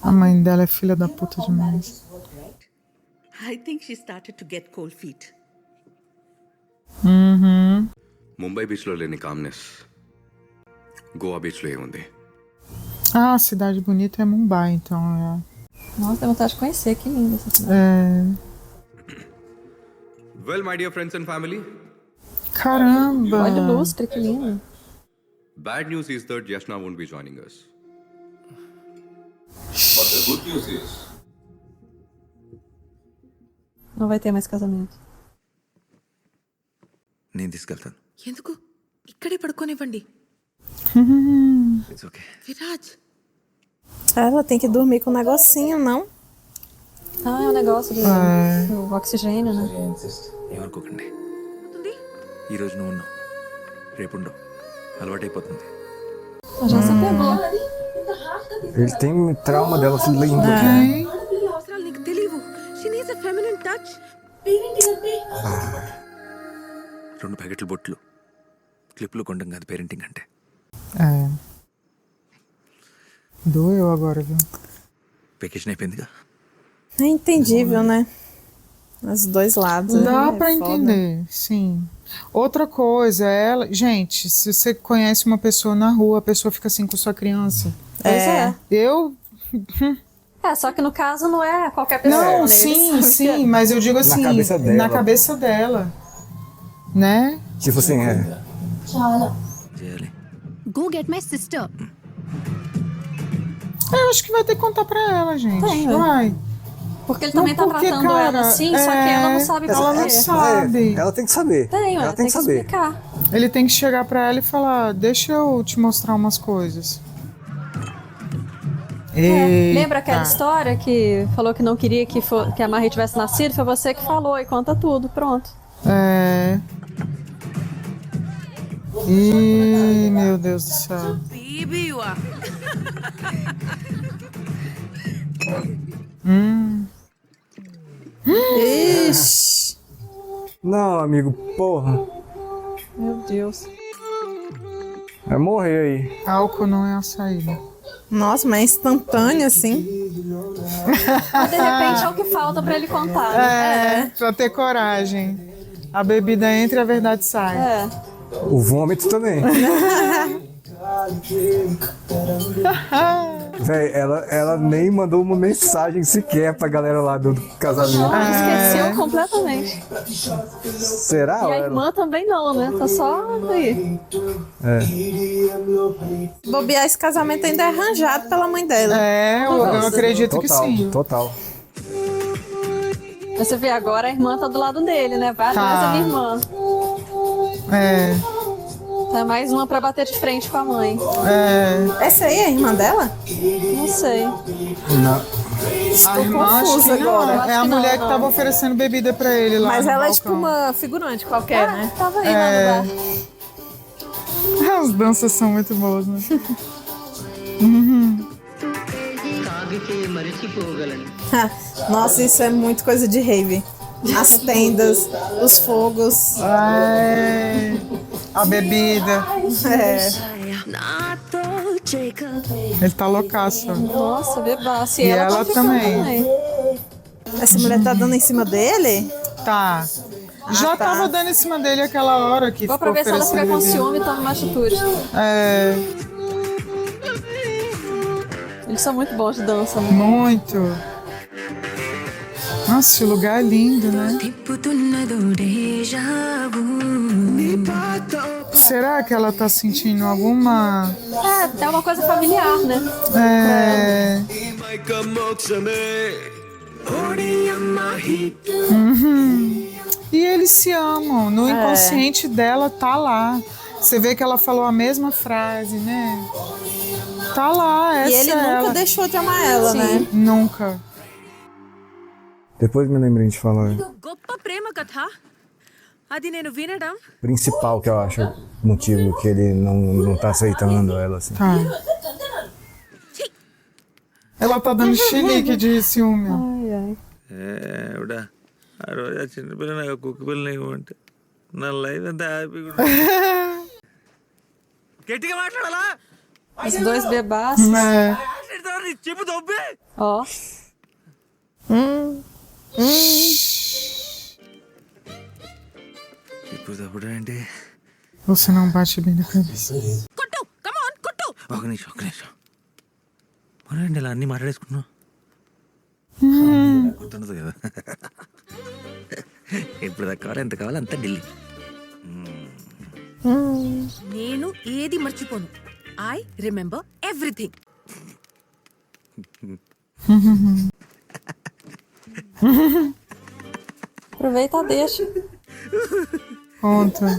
A mãe dela é filha da puta demais. I think she started to get cold feet. Mumbai బీచ్లో లేని కామ్నెస్ గోవా బీచ్లో ఏముంది? Ah, a cidade bonita é Mumbai, então. Nossa, tem vontade de conhecer, que linda essa cidade. Well, my dear friends and family, Caramba! Olha o lustre, que lindo. bad news is that Yashna won't be joining us. But the good news is Não vai ter mais casamento. నేను తీసుకెళ్తాను. ఎందుకు ఇక్కడే పడుకోనివ్వండి. It's okay. Viraj Ela tem que dormir com um negocinho, não? Ah, é o negócio do oxigênio, né? ఏమనుకోకండి. ఈరోజు నువ్వు ఉన్నావు, రేపు ఉండవు. అలవాటైపోతుంది. Já se pegou. Ele tem trauma dela se lindo. అవసరాలు నీకు తెలియవు. She needs a feminine touch. 2 ప్యాకెట్లు బొట్లు క్లిప్లు కొండం కాదు పేరెంటింగ్ అంటే. Doeu agora, viu? వెకేషన్ అయిపోయిందిగా. É entendível, né? Os dois lados. Dá né? pra É foda. entender, sim. Outra coisa, ela. Gente, se você conhece uma pessoa na rua, a pessoa fica assim com sua criança. Pois é. Eu. Só que no caso não é qualquer pessoa. Não, né? sim, mas eu digo assim. cabeça dela. Na cabeça dela. Né? Tipo assim, చేయాలి. Go get my sister. Eu acho que vai ter que contar pra ela, gente. Tem, Vai. Porque ele também tá porque, tratando ela assim, só que ela não sabe Ela não por quê. sabe. Ela tem que saber. Ela tem que saber. explicar. Ele tem que chegar pra ela e falar: deixa eu te mostrar umas coisas. Lembra aquela história que falou que não queria que a Marie tivesse nascido? Foi você que falou e conta tudo, pronto. Ih, meu Deus do céu. Baby, you are. Ixi. Não, amigo, porra. Meu Deus. Vai morrer aí. Álcool não é a saída. Nossa, mas é instantâneo assim. Mas de repente é o que falta pra ele contar. Né? Pra ter coragem. A bebida entra e a verdade sai. O vômito também. Véi, ela nem mandou uma mensagem sequer pra galera lá do casamento. Esqueceu completamente. Será? E a irmã também não, né? Tá só aí. Bobear, esse casamento ainda é arranjado pela mãe dela. Eu acredito que sim. Total. Você vê agora, a irmã tá do lado dele, né? Vai atrás da minha irmã. É mais uma pra bater de frente com a mãe. Essa aí é a irmã dela? Não sei. Não. A irmã acho que agora. É a mulher que tava oferecendo bebida pra ele lá. Mas no ela é balcão. tipo uma figurante qualquer, né? Tava aí lá no bar. As danças são muito boas, né? Nossa, isso é muito coisa de rave. As tendas, os fogos. A bebida. Ele tá loucaço. Nossa, bebaço. E ela tá também. Essa mulher tá dando em cima dele? Tá. Já tava dando em cima dele aquela hora que Vou pra ver se ela fica com ciúme e toma uma atitude. Eles são muito bons de dança, né? Muito. Nossa, esse lugar é lindo, né? Será que ela tá sentindo alguma... É uma coisa familiar, né? E eles se amam. No inconsciente dela tá lá. Você vê que ela falou a mesma frase, né? Tá lá, essa E ele é nunca ela. deixou de amar ela, né? Nunca. Depois me lembrei de falar. గొప్ప ప్రేమ కథ అది నేను వినడం Principal que eu acho o motivo que ele não tá aceitando ela assim. Tá. Ela tá dando chilique de ciúme. ఎవడా ఆ రోజు ఆ చిన్నపిల్ల నాకు కుక్క పిల్లని ఇవ్వమంటే నా లైఫ్ అంతా హ్యాపీగా గట్టిగా మాట్లాడాలా Os dois bebaços. చెప్పు దొబ్బే Ó. ఇప్పుడు దొబ్బడం ఏంటి Você não bate bem na cabeça. ఒక నిమిషం మరేంటి ఇలా అన్నీ మాట్లాడేసుకున్నావు గుర్తుండదు కదా ఇప్పుడు దాకా ఎంత కావాలి అంత ఢిల్లీ నేను ఏది మర్చిపోను I remember everything Aproveita, deixa. Conta.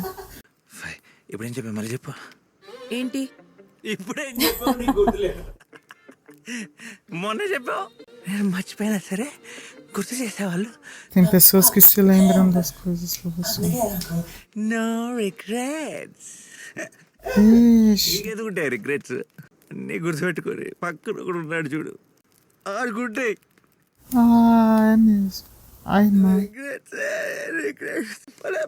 ఇప్పుడేం చెప్పా మళ్ళీ చెప్పు ఏంటి ఇప్పుడేం చెప్పావు నీకు గుర్తులేదు మొన్న చెప్పావు నేను మర్చిపోయినా సరే గుర్తు చేసేవాళ్ళు Tem pessoas que se lembram das coisas pra você. No regrets Ixi. నీకెందుకుంటాయి రిగ్రెట్స్ అన్నీ గుర్తుపెట్టుకొని పక్కన ఒకడు ఉన్నాడు చూడు ఆడుకుంటాయి Ah, é mesmo. Ai, não. Regrets భలే.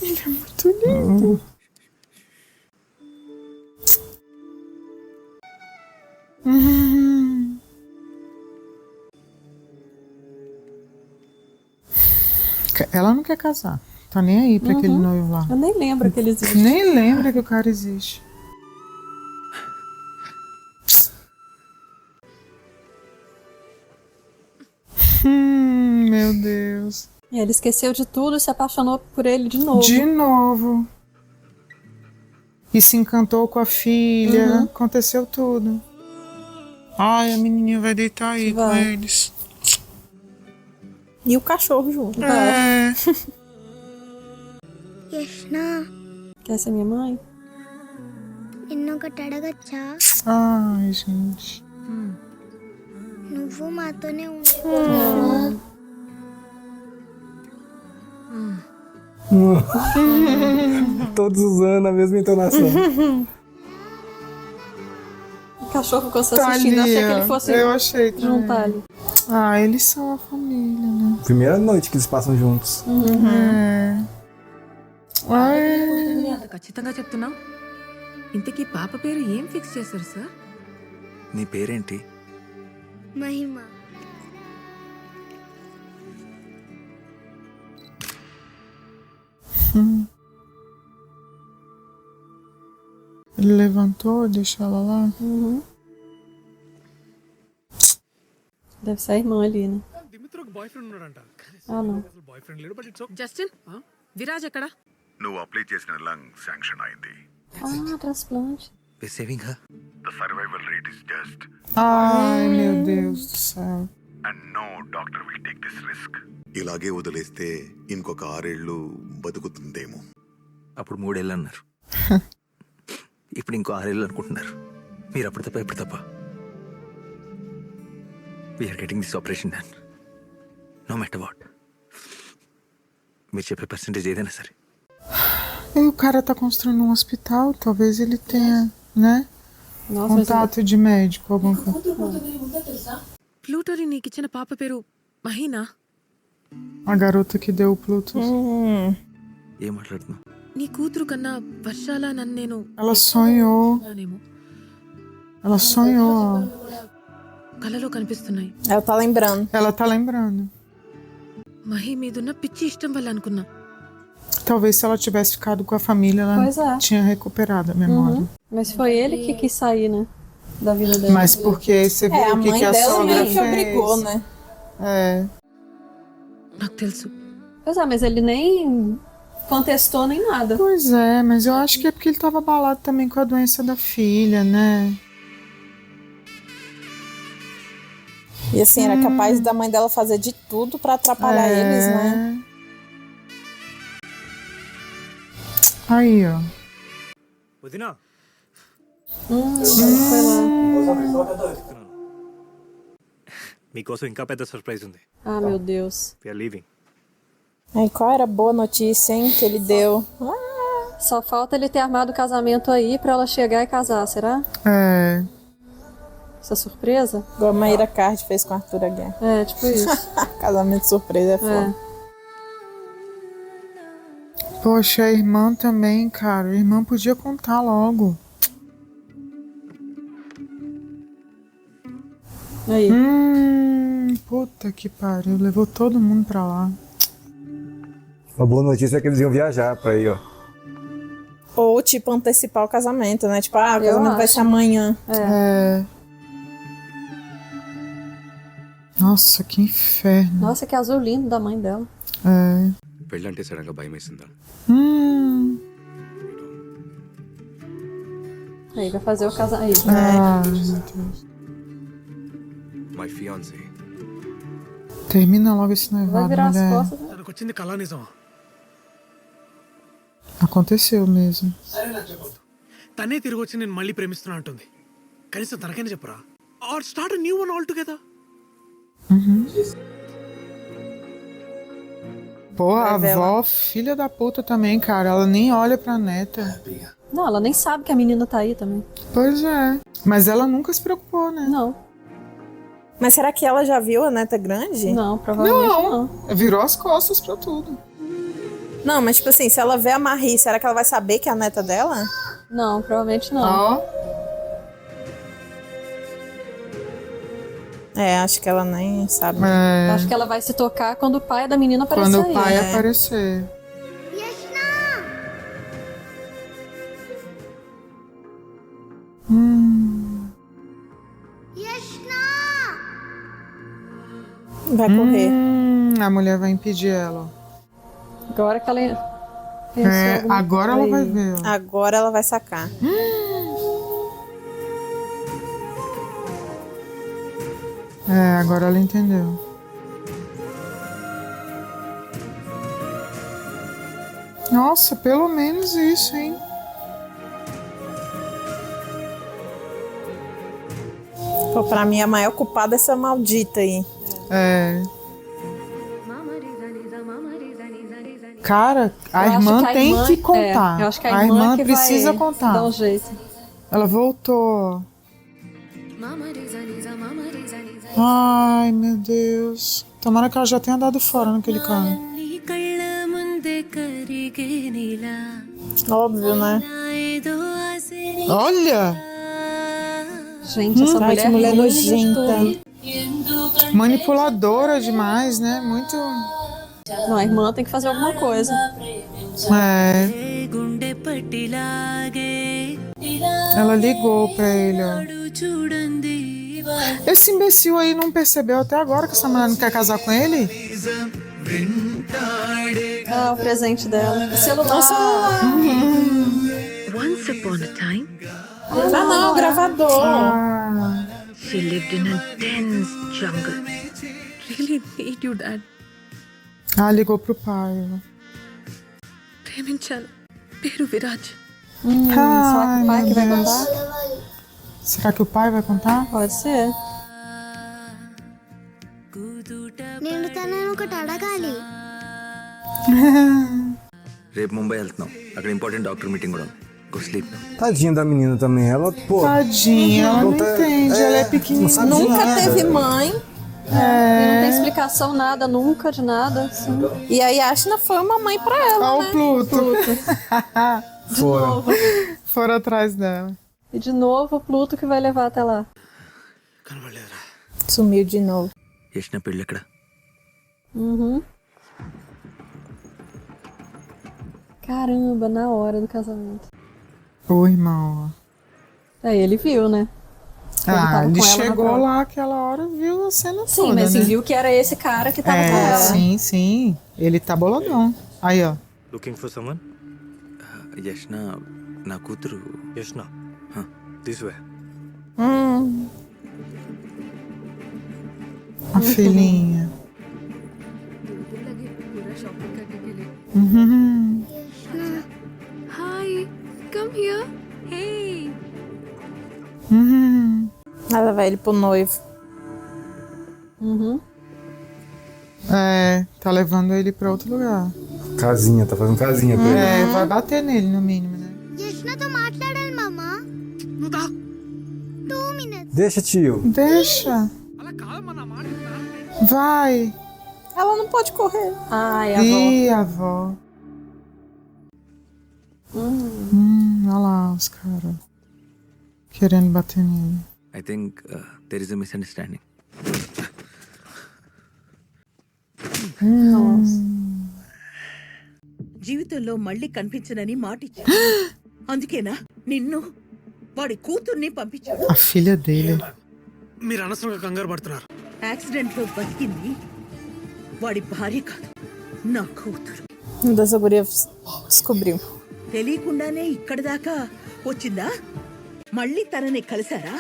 Ele é muito lindo. Ela não quer casar. Tá nem aí pra aquele noivo lá. Eu nem lembro que ele existe. Nem lembra que o cara existe. Meu Deus. E ele esqueceu de tudo e se apaixonou por ele de novo. De novo. E se encantou com a filha. Aconteceu tudo. Ai, a menininha vai deitar aí com eles. E o cachorro junto. É. Yashna Quer ser minha mãe? నిన్నొకటి అడగచ్చా Ai, gente. నువ్వు మాతోనే ఉండు Todos usando a mesma entonação. O cachorro ficou se Tá assistindo. ali, Achei que ó. ele fosse Eu achei também. juntar ali. Ah, eles são a família, né? Primeira noite que eles passam juntos. É. Ai. అంత ఖచ్చితంగా చెప్తున్నావు ఇంతకీ పాప పేరు ఏం ఫిక్స్ చేశారు సార్ నీ పేరేంటి మహిమ Ele levantou, deixou ela lá. Deve ser a irmã ali, né? దిమిత్రోకి బాయ్ ఫ్రెండ్ ఉన్నాడంట Ah, não. బాయ్ ఫ్రెండ్ లేడు బట్ ఇట్స్ జస్టిన్ విరాజ్ ఎక్కడ నువ్వు అప్లై చేసిన లంగ్ శాంక్షన్ అయింది Ah, transplante. Saving the survival rate is just Ai, meu Deus do céu. And no doctor will take this risk ఇలాగే వదిలేస్తే ఇంకొక 6 ఏళ్ళు బతుకుతుందేమో అప్పుడు 3 ఏళ్ళు అన్నారు ఇప్పుడు ఇంకో 6 ఏళ్ళు అనుకుంటున్నారు మీరు అప్పుడు తప్ప ఇప్పుడు తప్ప we are getting this operation done no matter what మీరు చెప్పే పర్సెంటేజ్ ఏదైనా సరే E o cara tá construindo um hospital, talvez ele tenha, né? Nossa, Contato de médico, alguma coisa. ప్లూటోని నీకిచ్చిన పాప పేరు మహీనా A garota que deu o Pluto. ఏం మాట్లాడుతున్నావు నీ కూతురు కన్నా వర్షాల నన్ను నేను Ela sonhou. నేమో Ela sonhou. ó. కలలో కనిపిస్తున్నాయి Ela tá lembrando. Ela tá lembrando. Mahi మీదున్న పిచ్చి ఇష్టం వల్ల అనుకున్నా Talvez se ela tivesse ficado com a família, ela Pois é. tinha recuperado a memória. Mas foi ele que quis sair, né? Da vida dela. Mas porque você viu o que a sogra meio que fez. obrigou, né? É. నాకు తెలుసు Pois é, mas ele nem contestou nem nada. Pois é, mas eu acho que é porque ele tava abalado também com a doença da filha, né? E assim, era capaz da mãe dela fazer de tudo pra atrapalhar eles, né? Aí, ó. వదినా Foi lá. మీకోసం ఇంకా పెద్ద సర్ప్రైజ్ ఉంది. Ah, meu Deus. We are leaving. Ai, qual era a boa notícia, hein, que ele deu? Só falta ele ter armado o casamento aí pra ela chegar e casar, será? É. Essa surpresa? Igual a Maíra Card fez com a Arthur Aguiar. É, tipo isso. Casamento surpresa é foda. Poxa, a irmã também, cara. A irmã podia contar logo. Aí. Puta que pariu. Levou todo mundo pra lá. Uma boa notícia é que eles iam viajar pra aí, ó. Ou, tipo, antecipar o casamento, né? Tipo, o casamento vai ser amanhã. É. Nossa, que inferno. Nossa, que azul lindo da mãe dela. É. పెళ్ళంటే సడన్గా భయం వేసిందా? Aí vai fazer o casamento. Ah, meu Deus. My fiancee. Termina logo esse Vai noivado, virar as mulher. costas. తనకు వచ్చింది కళ నిజమా? Aconteceu mesmo. సరే నాకు చెప్పొద్దు. తనే తిరిగి వచ్చి నేను మళ్ళీ ప్రేమిస్తున్నా అంటుంది. కనీసం తనకైనా చెప్పరా? Or start new one all together. Pô, a avó, filha da puta também, cara. Ela nem olha pra neta. Não, ela nem sabe que a menina tá aí também. Pois é. Mas ela nunca se preocupou, né? Não. Mas será que ela já viu a neta grande? Não, provavelmente não. Virou as costas pra tudo. Não, mas tipo assim, se ela vê a Marie, será que ela vai saber que é a neta dela? Não, provavelmente não. Ó. É, acho que ela nem sabe. É. Acho que ela vai se tocar quando o pai da menina aparecer. Quando o aí. pai aparecer. Vai correr. A mulher vai impedir ela. Agora que ela pensou alguma agora ela coisa vai aí. ver. Ó. Agora ela vai sacar. É, agora ela entendeu. Nossa, pelo menos isso, hein? Pô, pra mim, a maior culpada é essa maldita aí. É. Cara, a Eu acho irmã que a tem irmã- que contar. eu acho que a irmã que precisa vai contar. dar um jeito. Ela voltou. Ai, meu Deus. Tomara que ela já tenha dado fora naquele cara. Óbvio, né? Olha! Gente, essa Ai, que mulher nojenta. Manipuladora demais, né? Muito. Não, a irmã tem que fazer alguma coisa. É. Ela ligou pra ele, ó. Esse imbecil aí não percebeu até agora que essa mulher não quer casar com ele? Ah, o presente dela. O celular. Once upon a time, Ah, não, o gravador. she lived in a dense jungle. Really need you, Dad. Ah, ligou pro pai. Ó. ప్రేమించాను. పేరు Viraj. Será que o pai que vai Deus. contar? Será que o pai vai contar? Pode ser. నేను తనని ఒకటి అడగాలి. రేపు ముంబై వెళ్తున్నాం. అక్కడ important doctor meeting కూడా ఉంది. Go sleep. Tadinha da menina também. Ela, pô. Tadinha, ela não entende. Ela é pequenininha. Não sabe de Nunca nada. teve mãe. E não tem explicação nada, nunca de nada. Assim. E a Yashna foi uma mãe pra ela, Ó, né? o Pluto. Fora. Foram atrás dela. E de novo o Pluto que vai levar até lá. కనబడలేదురా. Sumiu de novo. Yashna పెళ్ళి ఎక్కడ? Uhum. Caramba, na hora do casamento. Ô, irmão. Aí ele viu, né? Ah, tava ele com ela na chegou prova. lá aquela hora, viu a cena Sim, toda, mas né? viu que era esse cara que tava com ela. Sim, sim. Ele tá boladão. Aí, ó. Looking for someone. Yashna నా కూతురు. Yashna this way. A filhinha. Uhum. come here. Hey. Ela vai ele pro noivo. É, tá levando ele pra outro lugar. Casinha, tá fazendo casinha pra ele. É, vai bater nele no mínimo, né? యష్నతో మాట్లాడాలి మామ. 2 minutes. Deixa, tio. Deixa. Vai. Ela não pode correr. Ai, a Ih, avó. Olha lá os caras querendo bater nele. I think there is a misunderstanding. జీవితంలో మళ్ళీ కనిపించనని మాటిచ్చా అందుకేనా నిన్ను వాడి కూతుర్ని పంపించాడు. A filha dele. మీరు అనవసరంగా కంగారు పడుతున్నారు. యాక్సిడెంట్ లో బతికింది వాడి భార్య కాదు, నా కూతురు. Dessa guria descobriu. తెలియకుండానే ఇక్కడి దాకా వచ్చిందా? మళ్ళీ తనని కలిసారా?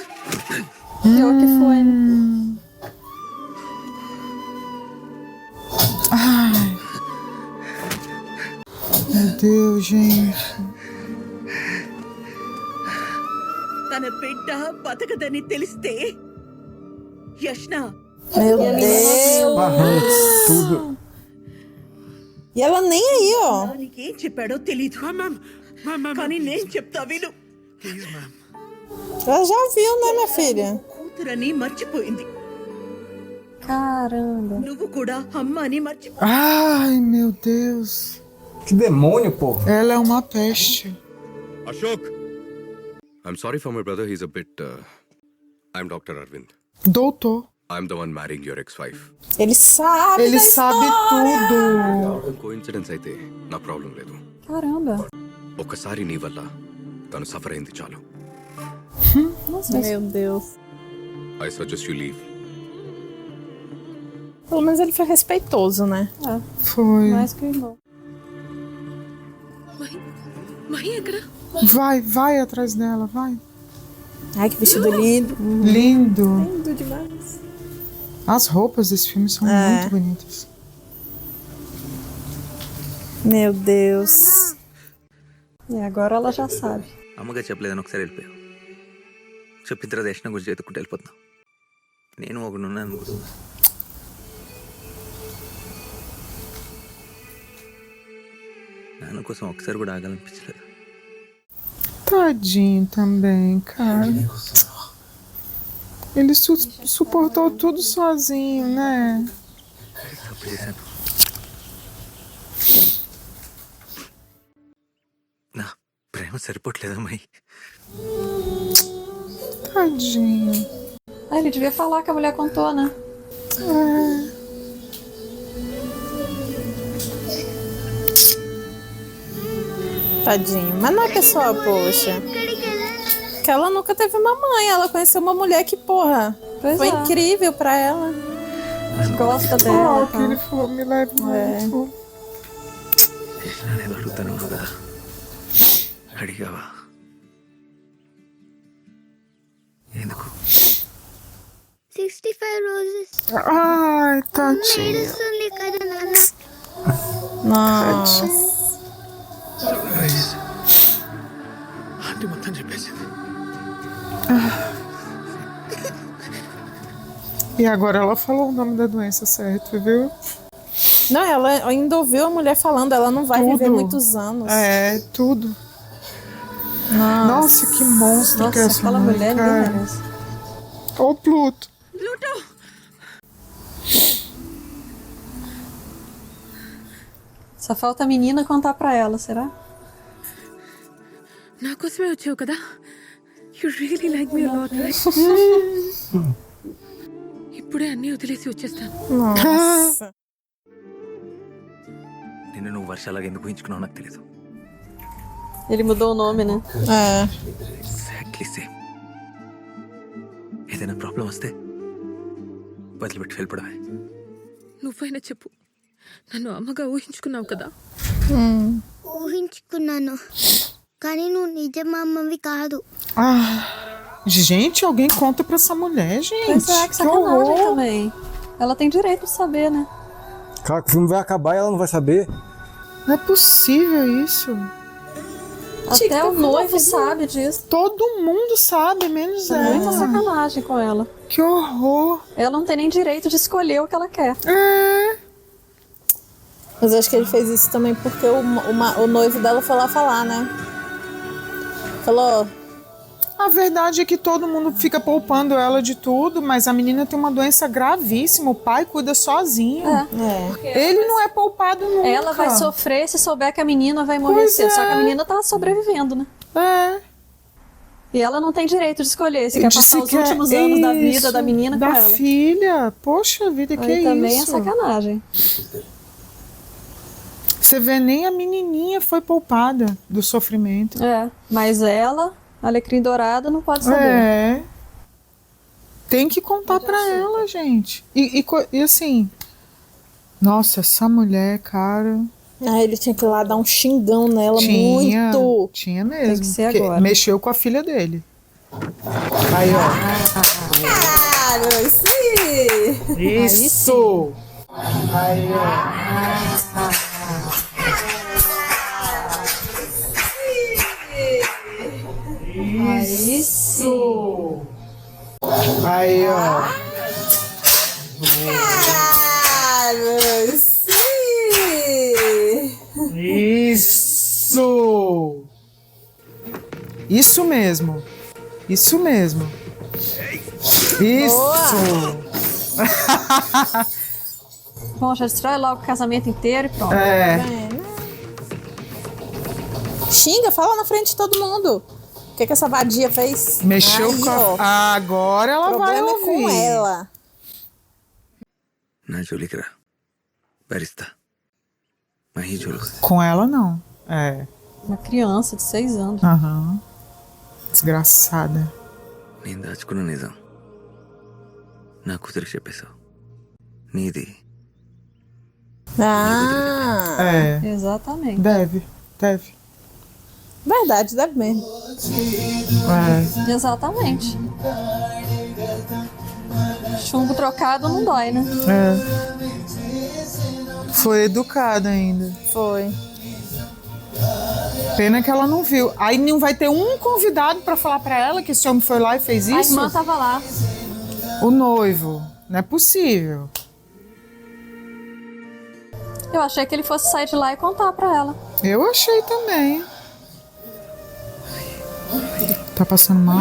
Pior que foi, né? Ai. Meu Deus, gente. తన బిడ్డ బతకదని తెలిస్తే Yashna Meu Deus. Tudo. E ela nem aí, ó. ఏం చెప్పాడో తెలీదు కానీ నేను చెప్తా విను. Ela já viu, né, minha filha? కూతురని మర్చిపోయింది. Caramba. నువ్వు కూడా అమ్మ అని మర్చిపో. Ai, meu Deus. Que demônio, pô. Ela é uma peste. Ashok! I'm sorry for my brother, he's a bit... I'm Dr. Arvind. Doutor. I'm the one marrying your ex-wife. Ele sabe Ele da sabe história. tudo. Coincidence అయితే నా ప్రాబ్లం లేదు. Caramba. ఒకసారి నీ వల్ల తను సఫర్ అయింది చాలు. Nossa, Meu Deus. I suggest you leave. Pelo menos ele foi respeitoso, né? Foi. mais que o irmão. Mahi ఎక్కడ? Vai atrás dela, vai. Ai, que vestido lindo. Lindo. Lindo demais. As roupas desse filme são muito bonitas. Meu Deus. E agora ela já sabe. అమ్మగా చెప్పలేదని ఒకసారి వెళ్ళిపోయావు. చెప్పిన తర్వాత యష్ణ గురించి ఎత్తుకుంటూ వెళ్ళిపోతున్నావు. నేను ఒకడు ఉన్నాను అనుకుంటున్నా. నాన్న కోసం ఒకసారి కూడా ఆగాలనిపించలేదు. Tadinho também, cara. Ele suportou tudo sozinho, né? తప్పు చేశాను. నా ప్రేమ సరిపోవట్లేదమ్మాయి. Tadinho. Ah, ele devia falar que a mulher contou, né? Tadinho. Mas não é pessoal, poxa. Que ela nunca teve uma mãe. Ela conheceu uma mulher que, porra, Pois foi é. incrível pra ela. Gosta dela. Oh, que ele falou, me leve muito. Yashna నేను అడుగుతాను కదా, అడిగావా? ఎందుకు? 65 roses. Ai, tadinho. ఏడుస్తుంది కదా నాన్న. Nossa. Aunty మొత్తం చెప్పేసింది. E agora ela falou o nome da doença certo, viu? Não, ela ainda ouviu a mulher falando, ela não vai viver muitos anos. É, tudo. Nossa, que monstro que é essa aquela mulher cara. ninguém merece. Ô, Pluto. Pluto! Só falta a menina contar pra ela, será? నా కోసమే వచ్చావు కదా? You really like me lot right? ఇప్పుడే అన్నీ వదిలేసి వచ్చేస్తాను. Nossa. నిన్ను నువ్వు వర్షాలాగా ఎందుకు ఊహించుకున్నావు నాకు తెలీదు. Ele mudou o nome, né? Exactly same. ఏదైనా ప్రాబ్లం వస్తే వదిలిపెట్టి వెళ్ళిపోవడమే. నువ్వైనా చెప్పు, నన్ను అమ్మగా ఊహించుకున్నావు కదా? ఊహించుకున్నాను కానీ నువ్వు నిజం అమ్మవి కాదు. Gente, alguém conta pra essa mulher, gente. Pois é, que sacanagem também. Ela tem direito de saber, né? Cara, que o filme vai acabar e ela não vai saber. Não é possível isso. Até o noivo sabe disso. Todo mundo sabe, menos ela. Muita sacanagem com ela. Que horror. Ela não tem nem direito de escolher o que ela quer. Mas eu acho que ele fez isso também porque o noivo dela foi lá falar, né? Falou... A verdade é que todo mundo fica poupando ela de tudo, mas a menina tem uma doença gravíssima, o pai cuida sozinho. Ele não é poupado nunca. Ela vai sofrer se souber que a menina vai morrer cedo. Só que a menina tá sobrevivendo, né? E ela não tem direito de escolher se quer passar os últimos anos da vida da menina com ela. Da filha. Poxa vida, que Aí também isso? é sacanagem. Você vê, nem a menininha foi poupada do sofrimento. Mas ela... Alecrim dourado não pode saber. Tem que contar pra ela, gente. E assim... Nossa, essa mulher, cara... ele tinha que ir lá dar um xingão nela, muito. Tinha mesmo. Tem que ser agora. Mexeu com a filha dele. Aí, ó. Caralho, sim! Isso! Aí, Isso! Aí, ó. Caralho, sim! Isso! Isso mesmo. Isso mesmo. Isso! Bom, já destrói logo o casamento inteiro e pronto. Xinga, fala na frente de todo mundo. O que essa vadia fez? Mexeu com a... Agora ela vai ouvir. O problema é com ela. Na Julikra. Barista. Mahi Julika. Com ela, não. Uma criança de 6 anos. Desgraçada. నేను దాచుకున్న నిజం నా కూతురికి చెప్పేశావు నీది. Exatamente. Deve. Verdade, deve mesmo. Exatamente. Chumbo trocado não dói, né? Foi educada ainda. Foi. Pena que ela não viu. Aí não vai ter um convidado pra falar pra ela que esse homem foi lá e fez isso? A irmã tava lá. O noivo. Não é possível. Eu achei que ele fosse sair de lá e contar pra ela. Eu achei também. Tá passando mal?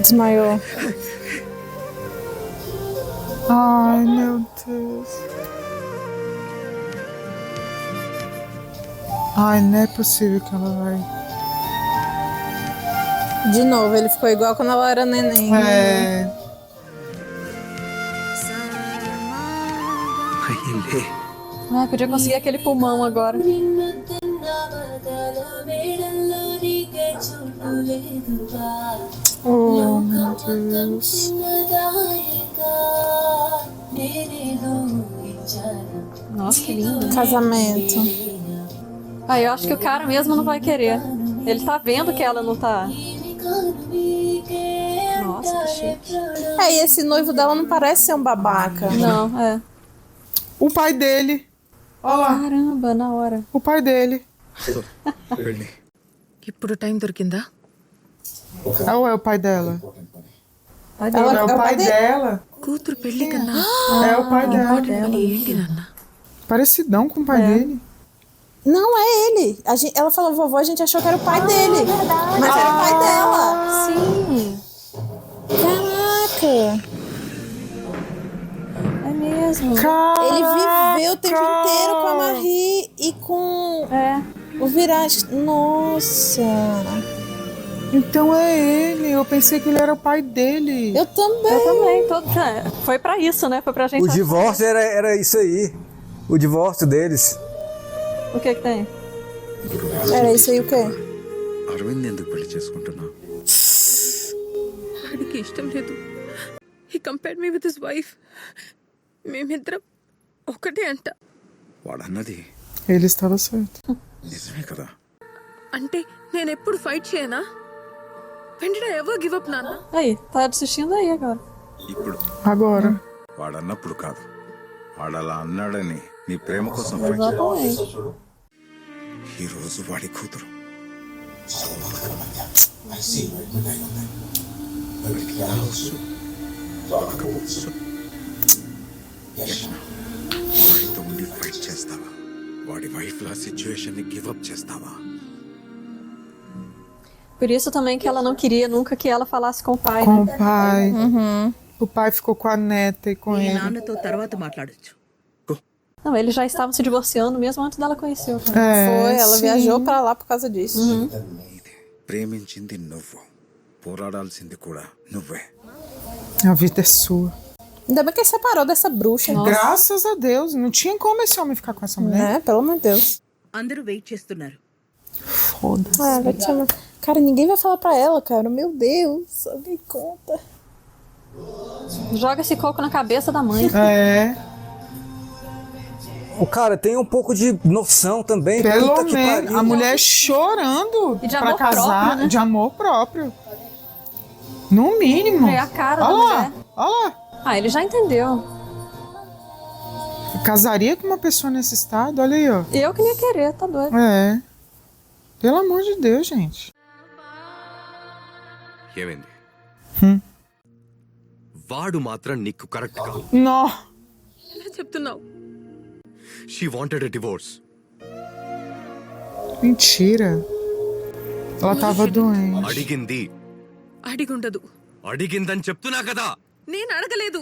Desmaiou. Ai, meu Deus. Ai, não é possível que ela vai... De novo, ele ficou igual quando ela era neném. Podia conseguir aquele pulmão agora. Oh, meu Deus. Nossa, que lindo. Casamento. Eu acho que o cara mesmo não vai querer. Ele tá vendo que ela não tá... Nossa, que chique. E esse noivo dela não parece ser um babaca. Não, O pai dele. Olha lá. Caramba, na hora. O pai dele. ఇప్పుడు టైం దొరికిందా? Ou é o pai dela? É o pai dela. కూతురు పెళ్లి కన్నా É o pai dela. ఏంటి నాన్న? Parecidão com o pai dele. Não é ele. Ela falou, vovô, a gente achou que era o pai dele. Mas era o pai dela. Sim. Caraca. É mesmo. Ele viveu o tempo inteiro com a Marie e com o Viraj. Nossa. Então é ele. Eu pensei que ele era o pai dele. Eu também. Foi pra isso, né? Foi pra gente... O divórcio era isso aí. O divórcio deles. O que tem? Era isso aí o quê? Arvind ఎందుకు పెళ్లి చేసుకుంటున్నావు? వాడికి ఇష్టం లేదు. He compared me with his wife. మేమిద్దరం ఒకటే అంట. వాడన్నది Ele estava certo. నిజమే కదా? అంటే నేను ఎప్పుడు ఫైట్ చేయనా? When did I ever give up, నాన్న? Aí, tá assistindo aí agora. ఇప్పుడు Agora. వాడన్నప్పుడు కాదు, వాడు అలా అన్నాడని నీ ప్రేమ కోసం fight Exatamente. ఈరోజు వాడి కూతురు వాడితో ఉండి ఫైట్ చేస్తావా? వాడి వైఫ్ లా సిచ్యువేషన్ ని గివ్ అప్ చేస్తావా? Por isso também que ela não queria nunca que ela falasse com o pai. Com né? o pai. O pai ficou com a neta e com ele. నాన్నతో తర్వాత మాట్లాడొచ్చు. Não, eles já estavam se divorciando mesmo antes dela conhecer o cara. Foi, ela sim. viajou pra lá por causa disso. ప్రేమించింది నువ్వు, పోరాడాల్సింది కూడా నువ్వే. A vida é sua. Ainda bem que ele separou dessa bruxa. Graças a Deus. Não tinha como esse homem ficar com essa mulher. É, pelo amor de Deus. అందరూ వెయిట్ చేస్తున్నారు. Foda-se. Ah, vai te chamar. Cara, ninguém vai falar pra ela, cara. Meu Deus, alguém conta. Joga esse coco na cabeça da mãe. É. O cara tem um pouco de noção também. Pelo Puta que menos. pariu. A mulher chorando E de pra amor casar. próprio, né? De amor próprio. No mínimo. É a cara da Olha lá. mulher. Olha lá. Ah, ele já entendeu. Casaria com uma pessoa nesse estado? Olha aí, ó. Eu que nem ia querer, tá doido. É. Pelo amor de Deus, gente. ఏమైంది? వాడు మాత్రం నీకు కరెక్ట్ కాదు. Nó. ఎలా చెప్తున్నావు? She wanted a divorce. Mentira. Ela tava doente. అడిగింది. అడిగుండదు. అడిగిందని చెప్తున్నా కదా. నేను అడగలేదు.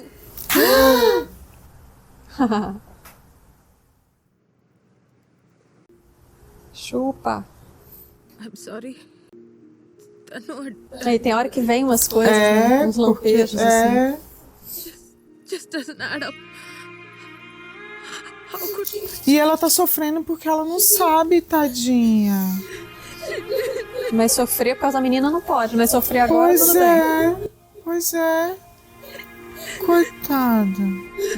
Chupa. I'm sorry. తను Aí tem hora que vem umas coisas, né? Uns lampejos, assim. just doesn't add up. How could E ela tá sofrendo porque ela não sabe, tadinha. Mas sofrer por causa da menina não pode, mas sofrer agora Pois tudo bem. é. Pois é. Coitada.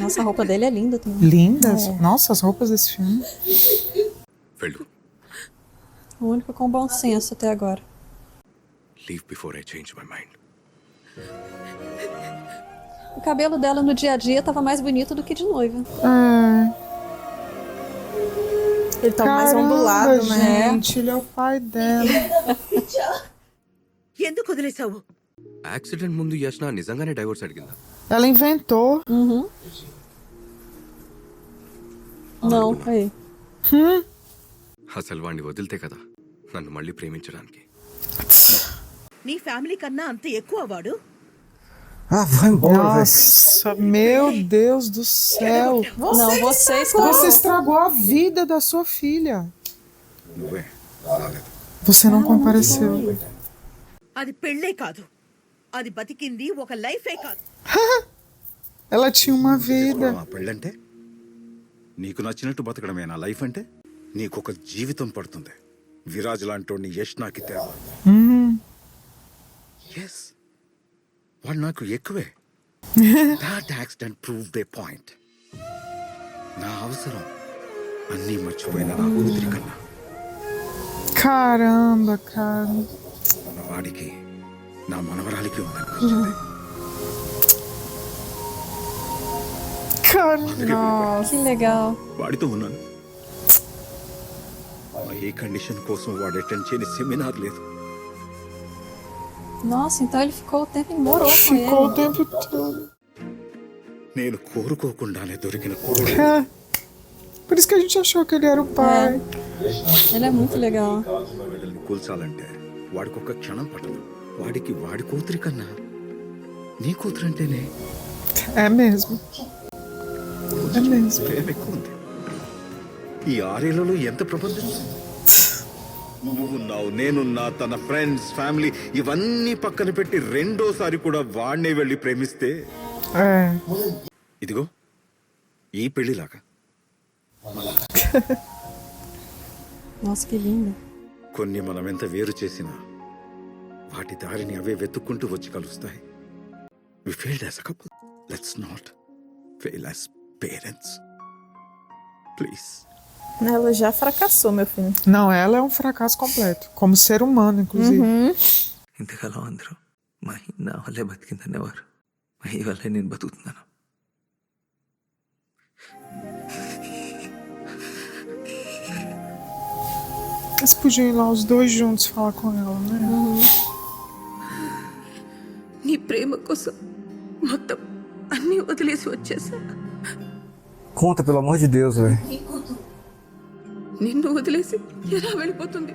Nossa, a roupa dele é linda também. Lindas? Nossa, as roupas desse filme. వెళ్ళు. O único com bom senso até agora. Leave before I change my mind. O cabelo dela no dia a dia tava mais bonito do que de noiva. Ele tá mais ondulado, né? Gente, ele é o pai dela. ఎందుకు వదిలేసావు? యాక్సిడెంట్ ముందు యష్న నిజంగానే డైవోర్స్ అడిగిందా? Ela inventou. Não, aí. అసలు వాడిని వదిలితే కదా నన్ను మళ్ళీ ప్రేమించడానికి. నీ ఫ్యామిలీ కన్నా అంత ఎక్కువ వాడు. Ah, vai embora, velho. Nossa, meu Deus do céu. Não, você Você estragou a vida da sua filha. నువ్వే రాలేదు. Você não compareceu. అది పెళ్ళే కాదు, అది బతికింది ఒక లైఫే కాదు. Ela tinha uma vida. ఆ పెళ్ళంటే నీకు నచ్చినట్టు బతకడమే నా లైఫ్ అంటే? నీకొక జీవితం పడుతుంది. విరాజ్ లాంటి యష్ నాకు తేవా. ఎస్, వాడు నాకు ఎక్కువే. That accident prove they point. నా అవసరం అన్నీ మర్చిపోయిన నా కూతురి కన్నా Caramba, cara. మన వాడికి నా మనవరాలికి ఉందనిపించింది. Que legal. వాడితో ఉన్నాను. ఏ కండిషన్ కోసం వాడు అటెండ్ చేయని సెమినార్ లేదు. Nossa, então ele ficou o tempo e morou com Ficou o ele. tempo todo. నేను కోరుకోకుండానే దొరికిన code. Por isso que a gente achou que ele era o pai. Ele é muito legal. వీళ్ళని కూల్చాలంటే వాడికి ఒక క్షణం పట్టదు. వాడికి వాడి కూతురి కన్నా నీ కూతురు అంటేనే É mesmo. É mesmo. ప్రేమ ఎక్కువ ఉంది. ఈ 6 ఏళ్లలో ఎంత ప్రపంచం. నువ్వున్నావు, నేనున్నా, తన ఫ్రెండ్స్, ఫ్యామిలీ ఇవన్నీ పక్కన పెట్టి రెండోసారి కూడా వాడినే వెళ్ళి ప్రేమిస్తే ఇదిగో ఈ పెళ్లిలాగా. Nossa, que lindo. కొన్ని మనం ఎంత వేరు చేసినా వాటి దారిని అవే వెతుక్కుంటూ వచ్చి కలుస్తాయి. We failed as a couple. Let's not fail as parents. Please. Ela já fracassou, meu filho. Não, ela é um fracasso completo. Como ser humano, inclusive. ఇంతకాలం అందరూ మహి నా వల్లే బతికిందనేవారు. మహి వల్లే నేను బతుకుతున్నాను. Eles podiam ir lá os dois juntos falar com ela, né? నీ ప్రేమ కోసం మొత్తం అన్నీ వదిలేసి వచ్చేసా. Conta, pelo amor de Deus, velho. నిన్ను వదిలేసి ఎలా వెళ్ళిపోతుంది?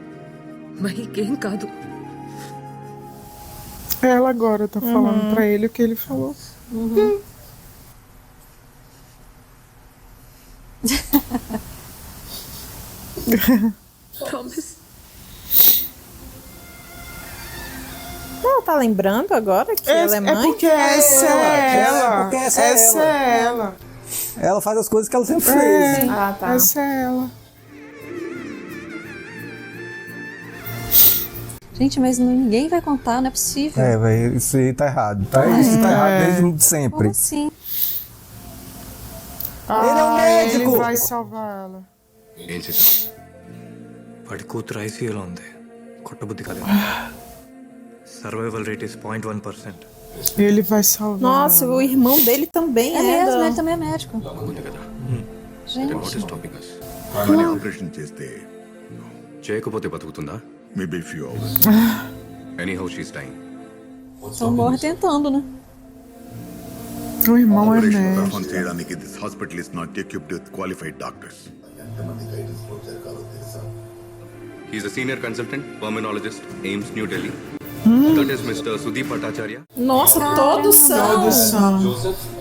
మహికేం కాదు. Ela agora tá falando pra ele o que ele falou. Promise. Ela tá lembrando agora que ela é mãe? É porque essa é ela. Porque essa Essa é ela. Ela faz as coisas que ela sempre fez. Ah, tá. Essa é ela. Gente, mas ninguém vai contar, não é possível. É, velho, isso aí tá errado. Isso tá errado desde sempre. Como assim? Ele é um médico! Ele vai salvar ela. ఏం చేసావు? వాడి కూతురు ఐసీయూలో ఉంది కొట్టబుద్ధి కాదు survival rate is 0.1%. Ele vai salvar. Nossa, o irmão dele também É é. mesmo, da- ele também é médico. ఉంది కదా Gente. What is stopping us? కానీ ఆపరేషన్ చేస్తే చేయకపోతే బతుకుతుందా? Maybe few hours. Anyhow she's dying. Então morre tentando, né? O irmão é operation médico. Perform చేయడానికి this hospital is not equipped with qualified doctors. He's a senior consultant, pulmonologist, AIMS, New Delhi. That is Mr. Sudeep Bhattacharya. Nossa, todos são. Todos são.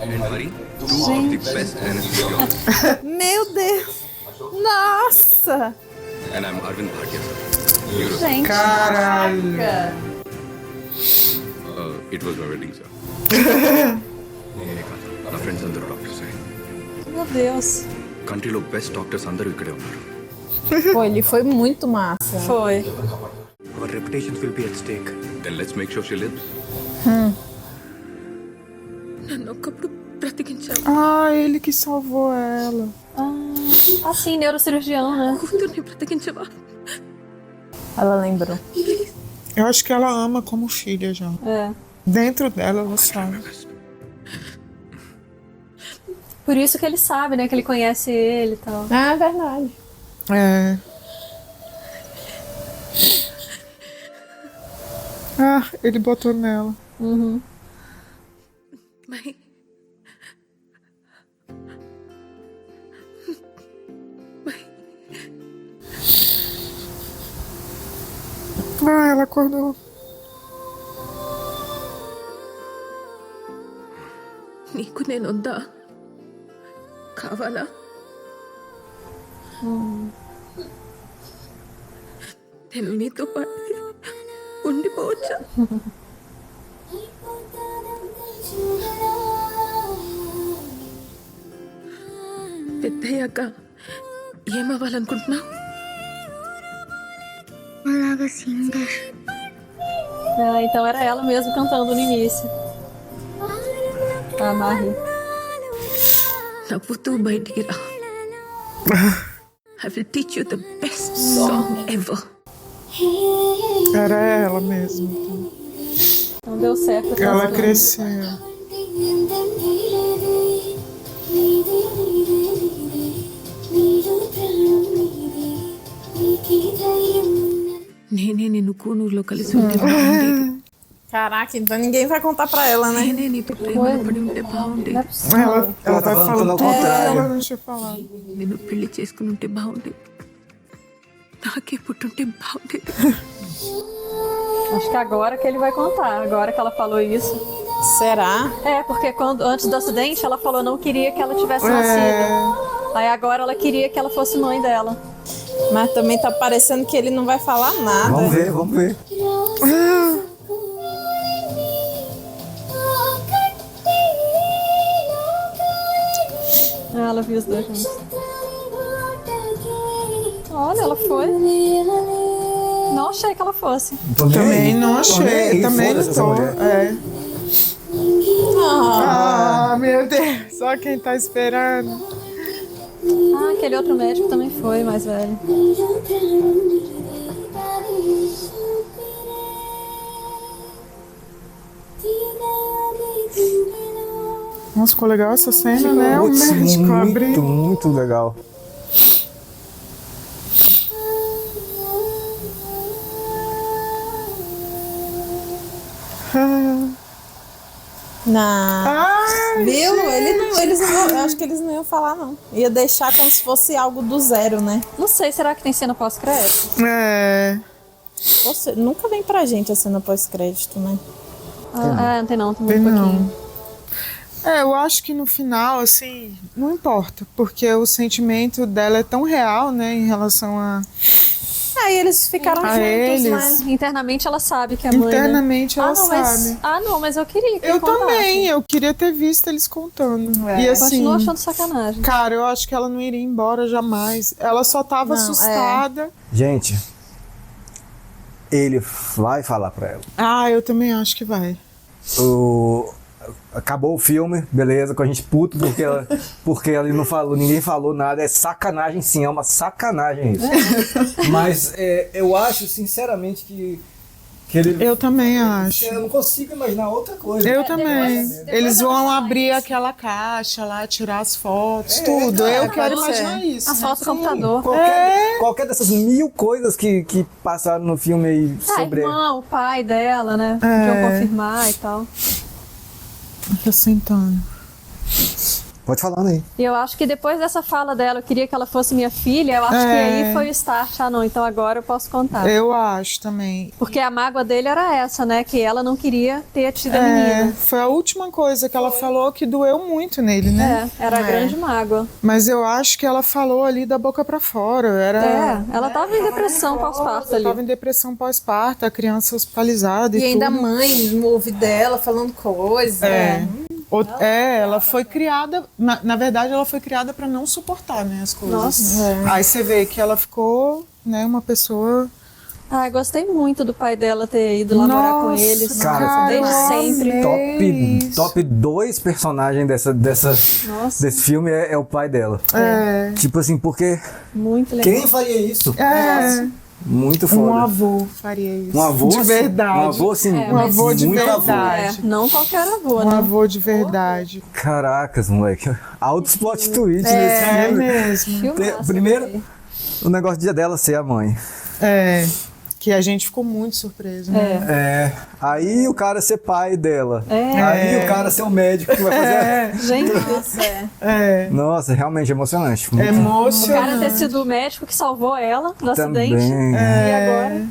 And Hari, two of the best anesthesiologists. Meu Deus. Nossa. And I'm Arvind Bhatia, sir. Neuro- Gente. Caralho. It was my wedding, sir. నేనే కాదు, నా ఫ్రెండ్స్ అందరూ doctors. Meu Deus. కంట్రీలో best doctors అందరూ ఇక్కడే ఉన్నారు. Pô, ele foi muito massa. Foi. Our reputations will be at stake. Then let's make sure she lives. నన్ను ఒక్కప్పుడు బ్రతికించావు. Ah, ele que salvou ela. Assim, neurocirurgião, né? కూతుర్ని బ్రతికించవా? Ela lembrou. Eu acho que ela ama como filha já. É. Dentro dela, ela sabe. Por isso que ele sabe, né? Que ele conhece ele e tal. Ah, é verdade. É. Ah, ele botou nela. Uhum. Mahi Ah, ela acordou. నీకు నేనొద్దా? కావాలా? నేను నీతో పాటు ఉండిపోవచ్చా? పెద్దయ్యాక ఏమవ్వాలనుకుంటున్నావు? అలాగా singer. Ah, então era ela mesmo cantando no início. A Mahi. నవ్వుతూ బయటికి రా. I will teach you the best song ever. Era ela mesmo. Não deu certo. Ela cresceu. నేనే నిన్ను కూనూరులో కలిసి ఉంటే బాగుండేది. Caraca, então ninguém vai contar pra ela, né? నేనే నీతో ప్రేమలో పడి ఉంటే బాగుండేది. Ela vai falando ao contrário. Ela não tinha falado. నిన్ను పెళ్లి చేసుకుని ఉంటే బాగుండేది. నాకే పుట్టుంటే బాగుండేది. Acho que agora que ele vai contar. Agora que ela falou isso. Será? É, porque antes do acidente ela falou não queria que ela tivesse nascido. Aí agora ela queria que ela fosse mãe dela. Mas também tá parecendo que ele não vai falar nada. Vamos ver, vamos ver. Ah, ela viu os dois juntos. Olha, ela foi. Não achei que ela fosse. Também não achei. Também não tô. É. Ah, meu Deus. Só quem tá esperando. Ah, aquele outro médico também foi, mais velho. Nossa, ficou legal essa cena, né? O Putz, médico abrindo. muito legal. Não. Viu? Eu acho que eles não iam falar, não. Ia deixar como se fosse algo do zero, né? Não sei, será que tem cena pós-crédito? Nunca vem pra gente a cena pós-crédito, né? Não tem não, tem muito pouquinho. Eu acho que no final, assim, não importa, porque o sentimento dela é tão real, né, em relação a... Aí eles ficaram juntos, né? Internamente ela sabe que é mãe, Internamente ela sabe. Mas eu queria que eu ele contasse. também, eu queria ter visto eles contando. E assim, continuo achando sacanagem. Cara, eu acho que ela não iria embora jamais. Ela só tava assustada. Gente, ele vai falar pra ela. Eu também acho que vai. Acabou o filme, beleza, com a gente puto porque ela não falou, ninguém falou nada, é sacanagem sim, é uma sacanagem isso. Mas eu acho sinceramente que ele... Eu também acho. Eu não consigo imaginar outra coisa. Eu também. Eles vão abrir aquela caixa lá, tirar as fotos, tudo. Eu quero imaginar isso. As fotos do computador. Qualquer dessas 1000 coisas que passaram no filme aí sobre... A irmã, o pai dela, né? Podiam confirmar e tal. Tá sentando. Pode falar aí. E eu acho que depois dessa fala dela, eu queria que ela fosse minha filha, eu acho que aí foi o start. Não, então agora eu posso contar. Eu acho também. Porque a mágoa dele era essa, né? Que ela não queria ter tido a menina. Foi a última coisa que ela falou que doeu muito nele, né? Era a grande mágoa. Mas eu acho que ela falou ali da boca pra fora. Ela tava em depressão pós-parto ali. Tava em depressão pós-parto, a criança hospitalizada e tudo. E ainda a mãe no ouvido dela falando coisa. Ela foi criada, na verdade ela foi criada para não suportar, né, as coisas. Nossa. Aí você vê que ela ficou, né, uma pessoa... Gostei muito do pai dela ter ido lá morar com eles. Cara, desde sempre. Top 2 personagens desse filme é o pai dela. Tipo assim, porque... Muito legal. Quem faria isso? Muito foda. Um avô faria isso. Um avô de verdade. Um avô, assim, um avô de verdade. Não qualquer avô, né? Um avô de verdade. Caracas, moleque. Altos plot twist nesse filme. Mesmo. Primeiro, o negócio dela ser a mãe. Que a gente ficou muito surpreso, né? Aí o cara ser pai dela. Aí o cara ser o médico que vai fazer. Gente, Nossa, realmente emocionante. Muito o cara ter sido o médico que salvou ela do acidente. E agora?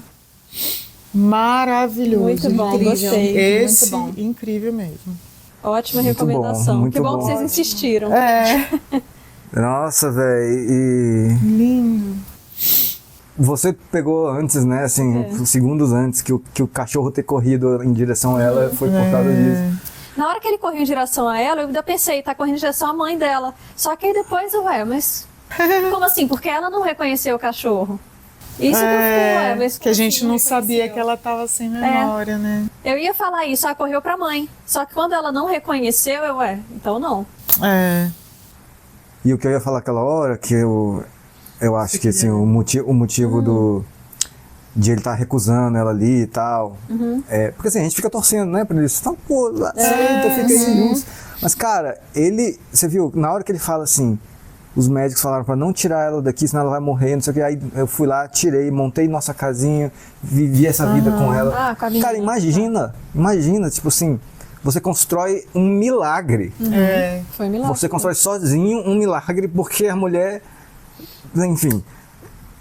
Maravilhoso. Muito bom, gostei. Esse, muito bom. Incrível mesmo. Ótima recomendação. Muito que bom bom que vocês insistiram. Nossa, velho. Lindo. Você pegou antes, né, assim, segundos antes, que o cachorro ter corrido em direção a ela foi por causa disso. Na hora que ele correu em direção a ela, eu ainda pensei, tá correndo em direção à mãe dela. Só que aí depois, mas como assim? Porque ela não reconheceu o cachorro. Isso que eu fiquei, mas que a gente não sabia que ela tava sem memória, né? Eu ia falar isso, correu pra mãe. Só que quando ela não reconheceu, então não. E o que eu ia falar aquela hora, que eu acho que assim, o motivo de ele estar recusando ela ali e tal. Porque assim, a gente fica torcendo, né, pra eles. Então, pô, aceita, fica aí juntos. Mas, cara, você viu, na hora que ele fala assim, os médicos falaram pra não tirar ela daqui, senão ela vai morrer, não sei o que. Aí eu fui lá, tirei, montei nossa casinha, vivi essa vida com ela. Cara, imagina, tipo assim, você constrói um milagre. Foi um milagre. Você constrói sozinho um milagre porque a mulher... Enfim,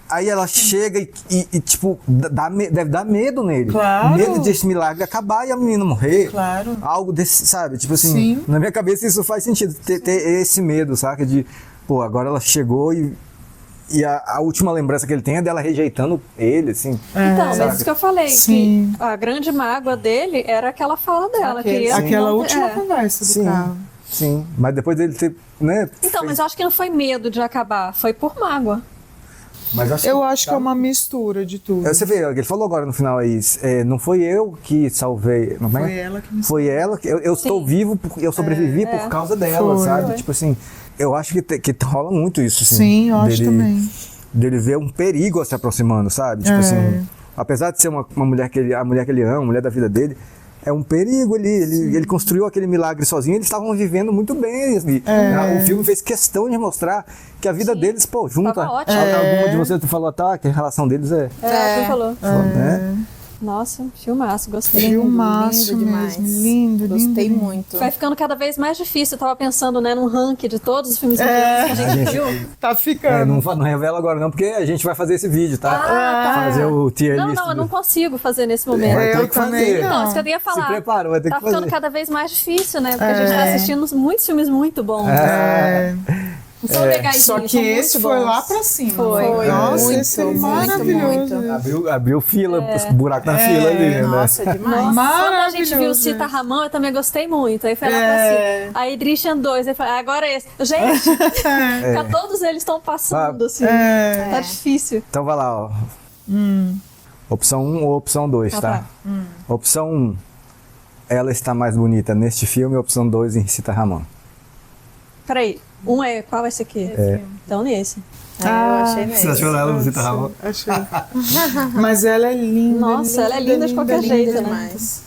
aí ela chega e tipo, deve dar medo nele. Claro. Medo desse milagre acabar e a menina morrer. Claro. Algo desse, sabe? Tipo assim, na minha cabeça isso faz sentido, ter esse medo, saca? De, pô, agora ela chegou e a última lembrança que ele tem é dela rejeitando ele, assim. Então, mas isso que eu falei, que a grande mágoa dele era aquela fala dela. Aquela última conversa do carro. Sim, mas depois dele ter, né? Então, mas eu acho que não foi medo de acabar, foi por mágoa. Mas eu acho que é uma mistura de tudo. Você vê, ele falou agora no final aí, não foi eu que salvei. Não foi ela que me salvou. Foi ela que eu estou vivo, eu sobrevivi por causa dela, sabe? Tipo assim, eu acho que rola muito isso, assim. Sim, eu acho também. Dele ver um perigo se aproximando, sabe? Tipo assim, apesar de ser uma mulher a mulher que ele ama, a mulher da vida dele, é um perigo ali. Ele construiu aquele milagre sozinho, eles estavam vivendo muito bem. O filme fez questão de mostrar que a vida deles, pô, junto. Alguma de vocês falou, que a relação deles tu falou. Né? Nossa, filmaço, gostei. Filmaço Lindo mesmo, demais. lindo, Gostei lindo. muito. Vai ficando cada vez mais difícil. Eu tava pensando, né, num ranking de todos os filmes que a gente viu. Tá ficando. Não revela agora não, porque a gente vai fazer esse vídeo, tá? tá. Fazer o tier Não, list. não, eu não consigo fazer nesse momento. Vai ter que fazer. Não, isso que eu ia falar. Se prepara, vai ter tá que fazer. ficando cada vez mais difícil, né? Porque a gente tá assistindo muitos filmes muito bons. São legais. Só que esse foi lá pra cima. Foi. Nossa, Muito, esse é maravilhoso. Abriu fila, buraco na fila ali, né? Nossa, demais. Quando a gente viu o Cita Ramon, eu também gostei muito. Aí foi lá pra cima. Aí Drishan 2, aí falei, agora esse. Gente, todos eles estão passando, assim. Tá difícil. Então vai lá, ó. Opção 1 ou opção 2, tá? Opção 1, ela está mais bonita neste filme, opção 2 em Cita Ramon. Peraí, qual é esse aqui? Então nesse. Eu achei mesmo. Você achou ela no Cita Ramon? Achei. Mas ela é linda. Nossa, ela é linda de qualquer jeito, né? Demais.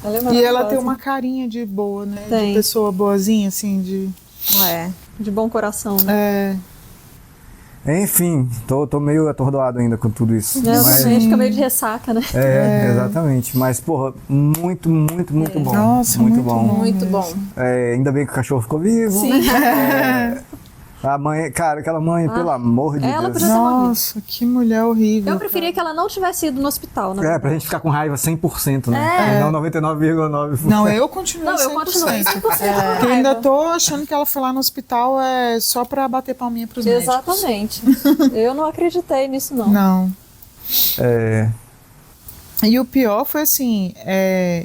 Ela é E ela maravilhosa. tem uma carinha de boa, né? Tem. De pessoa boazinha, assim, de... De bom coração, né? Enfim, tô meio atordoado ainda com tudo isso. A gente fica meio de ressaca, né? Exatamente. Mas, porra, muito bom. Nossa, muito bom. Muito bom. Ainda bem que o cachorro ficou vivo. Sim. A mãe, cara, aquela mãe, pelo amor de ela Deus. podia ter morrido. Nossa, que mulher horrível. Eu preferia que ela não tivesse ido no hospital, né? Pra gente ficar com raiva 100%, né? E não 99,9%. Não, eu continuei Não, 100%. eu continuei 100%. Porque eu ainda tô achando que ela foi lá no hospital só pra bater palminha pros médicos. Exatamente. Eu não acreditei nisso, não. Não. E o pior foi assim,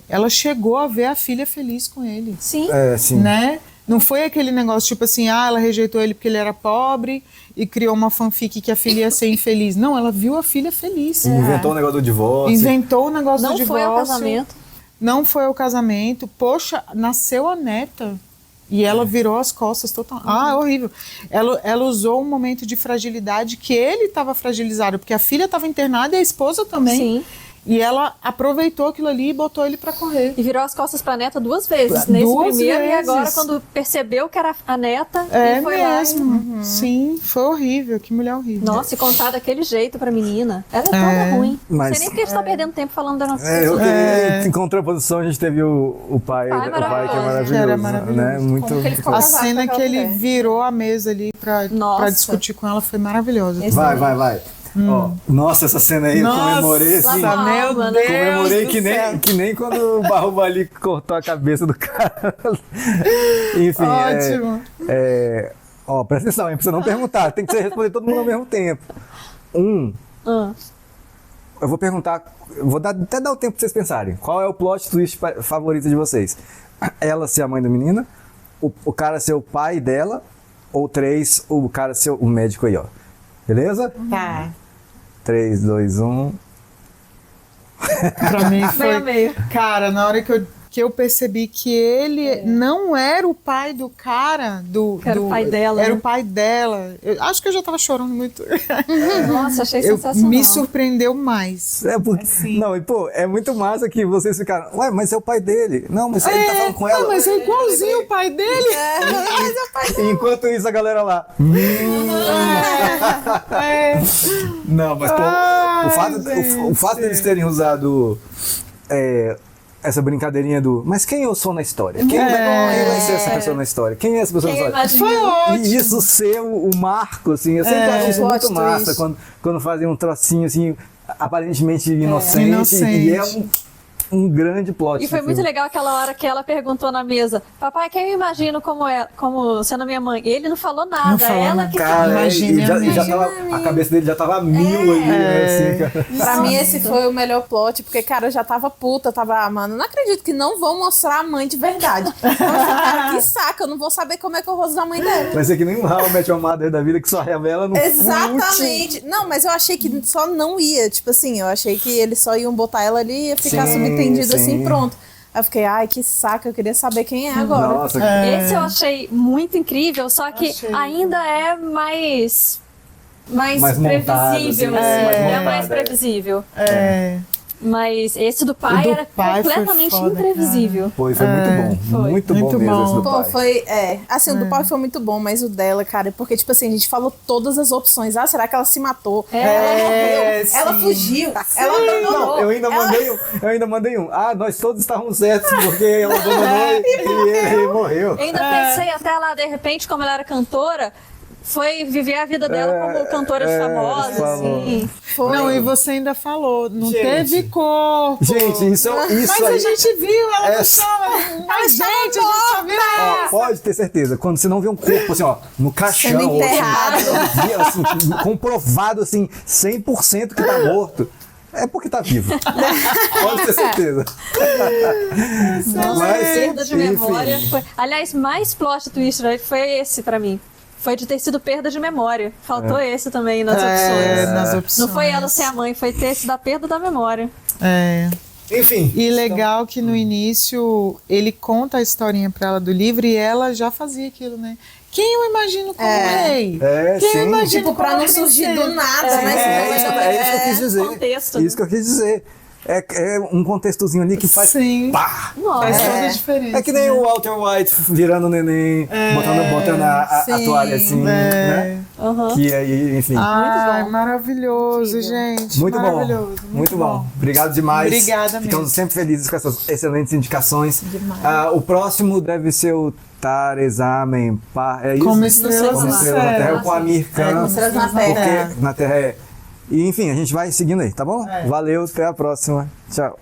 ela chegou a ver a filha feliz com ele. Sim. Sim. Né? Não foi aquele negócio tipo assim, ela rejeitou ele porque ele era pobre e criou uma fanfic que a filha ia ser infeliz. Não, ela viu a filha feliz. Inventou o negócio do divórcio. Inventou o negócio do Não foi divórcio. ao casamento. Não foi ao casamento. Poxa, nasceu a neta. E ela virou as costas total. Horrível. Ela usou um momento de fragilidade que ele estava fragilizado, porque a filha estava internada e a esposa também. Sim. E ela aproveitou aquilo ali e botou ele pra correr. E virou as costas pra neta 2 vezes. Nesse Duas primeiro vezes. e agora quando percebeu que era a neta, É ele foi mesmo. lá. Sim, foi horrível. Que mulher horrível. Nossa, e contar daquele jeito pra menina. Ela é toda ruim. Mas- Não sei nem porque a gente tá perdendo tempo falando da nossa Eu pessoa. em contraposição a gente teve o pai que é maravilhoso, Que era maravilhoso. né? Muito. Como que ele ficou A casado cena com que aquela ele mulher. virou a mesa ali pra Nossa. discutir com ela foi maravilhosa. Vai. Ó, nossa, essa cena aí eu comemorei assim. Nossa, meu Deus Comemorei do que céu. nem quando o Barruba ali cortou a cabeça do cara. Enfim. Ótimo. Ó, presta atenção, hein? Precisa não perguntar. Tem que ser responder todo mundo ao mesmo tempo. Eu vou perguntar. Até dar o tempo pra vocês pensarem. Qual é o plot twist favorito de vocês? Ela ser a mãe da menina? O cara ser o pai dela? Ou 3, o cara ser o médico aí, ó. Beleza? Tá. 3, 2, 1. Pra mim foi. Meio. Cara, na hora que eu percebi que ele não era o pai do cara, Era o pai dela, Era né? o pai dela. Eu acho que eu já tava chorando muito. Nossa, achei Eu, sensacional. me surpreendeu mais. Porque, não, e pô, é muito massa que vocês ficaram. Ué, mas é o pai dele. Não, mas ele tá falando com ela. Mas é igualzinho o pai dele. Enquanto isso, a galera lá. Não, mas pô, o fato deles terem usado essa brincadeirinha mas quem eu sou na história? Quem vai ser essa pessoa na história? Quem é essa pessoa na história? Foi ótimo. E isso ser o marco, assim, eu sempre acho isso muito Plot massa, twist. quando fazem um trocinho, assim, aparentemente inocente. E é um grande plot. E foi do muito filme. legal aquela hora que ela perguntou na mesa: papai, quem eu imagino como sendo minha mãe? E ele não falou nada, Não falou ela nada. que Cara, Imagina e já tava, a cabeça dele já tava mil ali, né, assim, cara. Pra mim esse foi o melhor plot, porque, cara, eu já tava puta, mano, não acredito que não vão mostrar a mãe de verdade. Nossa, cara, que saco, eu não vou saber como é que eu vou usar a mãe dela. Vai ser que nem um How I Met Your Mother da vida que só revela no Exatamente. Não, mas eu achei que só não ia. Tipo assim, eu achei que eles só iam botar ela ali e ia ficar Sim, subentendido sim. assim, pronto. Aí eu fiquei, ai, que saco, eu queria saber quem é agora. Nossa, Esse eu achei muito incrível, só que ainda é mais Mais montado, previsível, assim, assim, mais é montado, mais é. previsível. Mas esse do pai era completamente foda, imprevisível. Foi muito bom. Foi. Muito bom mesmo esse do Pô, pai. foi. Assim, o do pai foi muito bom, mas o dela, cara, porque, tipo assim, a gente falou todas as opções. Ah, será que ela se matou? Ela morreu, ela fugiu, ela abandonou. Não, eu ainda mandei um. Ah, nós todos estávamos certos, porque ela abandonou e ele morreu. Ainda pensei até lá, de repente, como ela era cantora, foi viver a vida dela como cantora famosa, assim. Não, e você ainda falou, não Gente. teve corpo. Gente, isso Mas aí. a gente viu, ela não É- estava. Mas, gente, a gente só viu Ó, pode ter certeza, quando você não vê um corpo assim, ó, no caixão, Sendo ou, enterrado. assim, comprovado assim, 100% que tá morto, é porque tá vivo. Pode ter certeza. Nossa, perda de enfim. memória. Aliás, mais plot twist foi esse pra mim. Foi de ter sido perda de memória. Faltou esse também nas opções. nas opções. Não foi ela ser a mãe, foi ter sido a perda da memória. Enfim. E legal que no início ele conta a historinha pra ela do livro e ela já fazia aquilo, né? Quem eu imagino como rei? Quem eu imagino Tipo, pra como não surgir princesa? do nada, né? É isso que eu quis dizer. Contexto, Isso que eu quis dizer. É um contextozinho ali que faz. Sim. Pá! Faz toda a diferença. É que nem o Walter White virando o neném, botando a toalha assim, né? Que aí, enfim. Ai, maravilhoso, gente. Muito bom. Maravilhoso. Muito bom. Obrigado demais. Obrigada mesmo. Ficamos sempre felizes com essas excelentes indicações. O próximo deve ser o Taresamen. É isso? Como Estrelas Como na Estrelas na Terra. Terra, com a Amir Khan. Como Estrelas na Terra. Porque na Terra é. E, enfim, a gente vai seguindo aí, tá bom? Valeu, até a próxima. Tchau.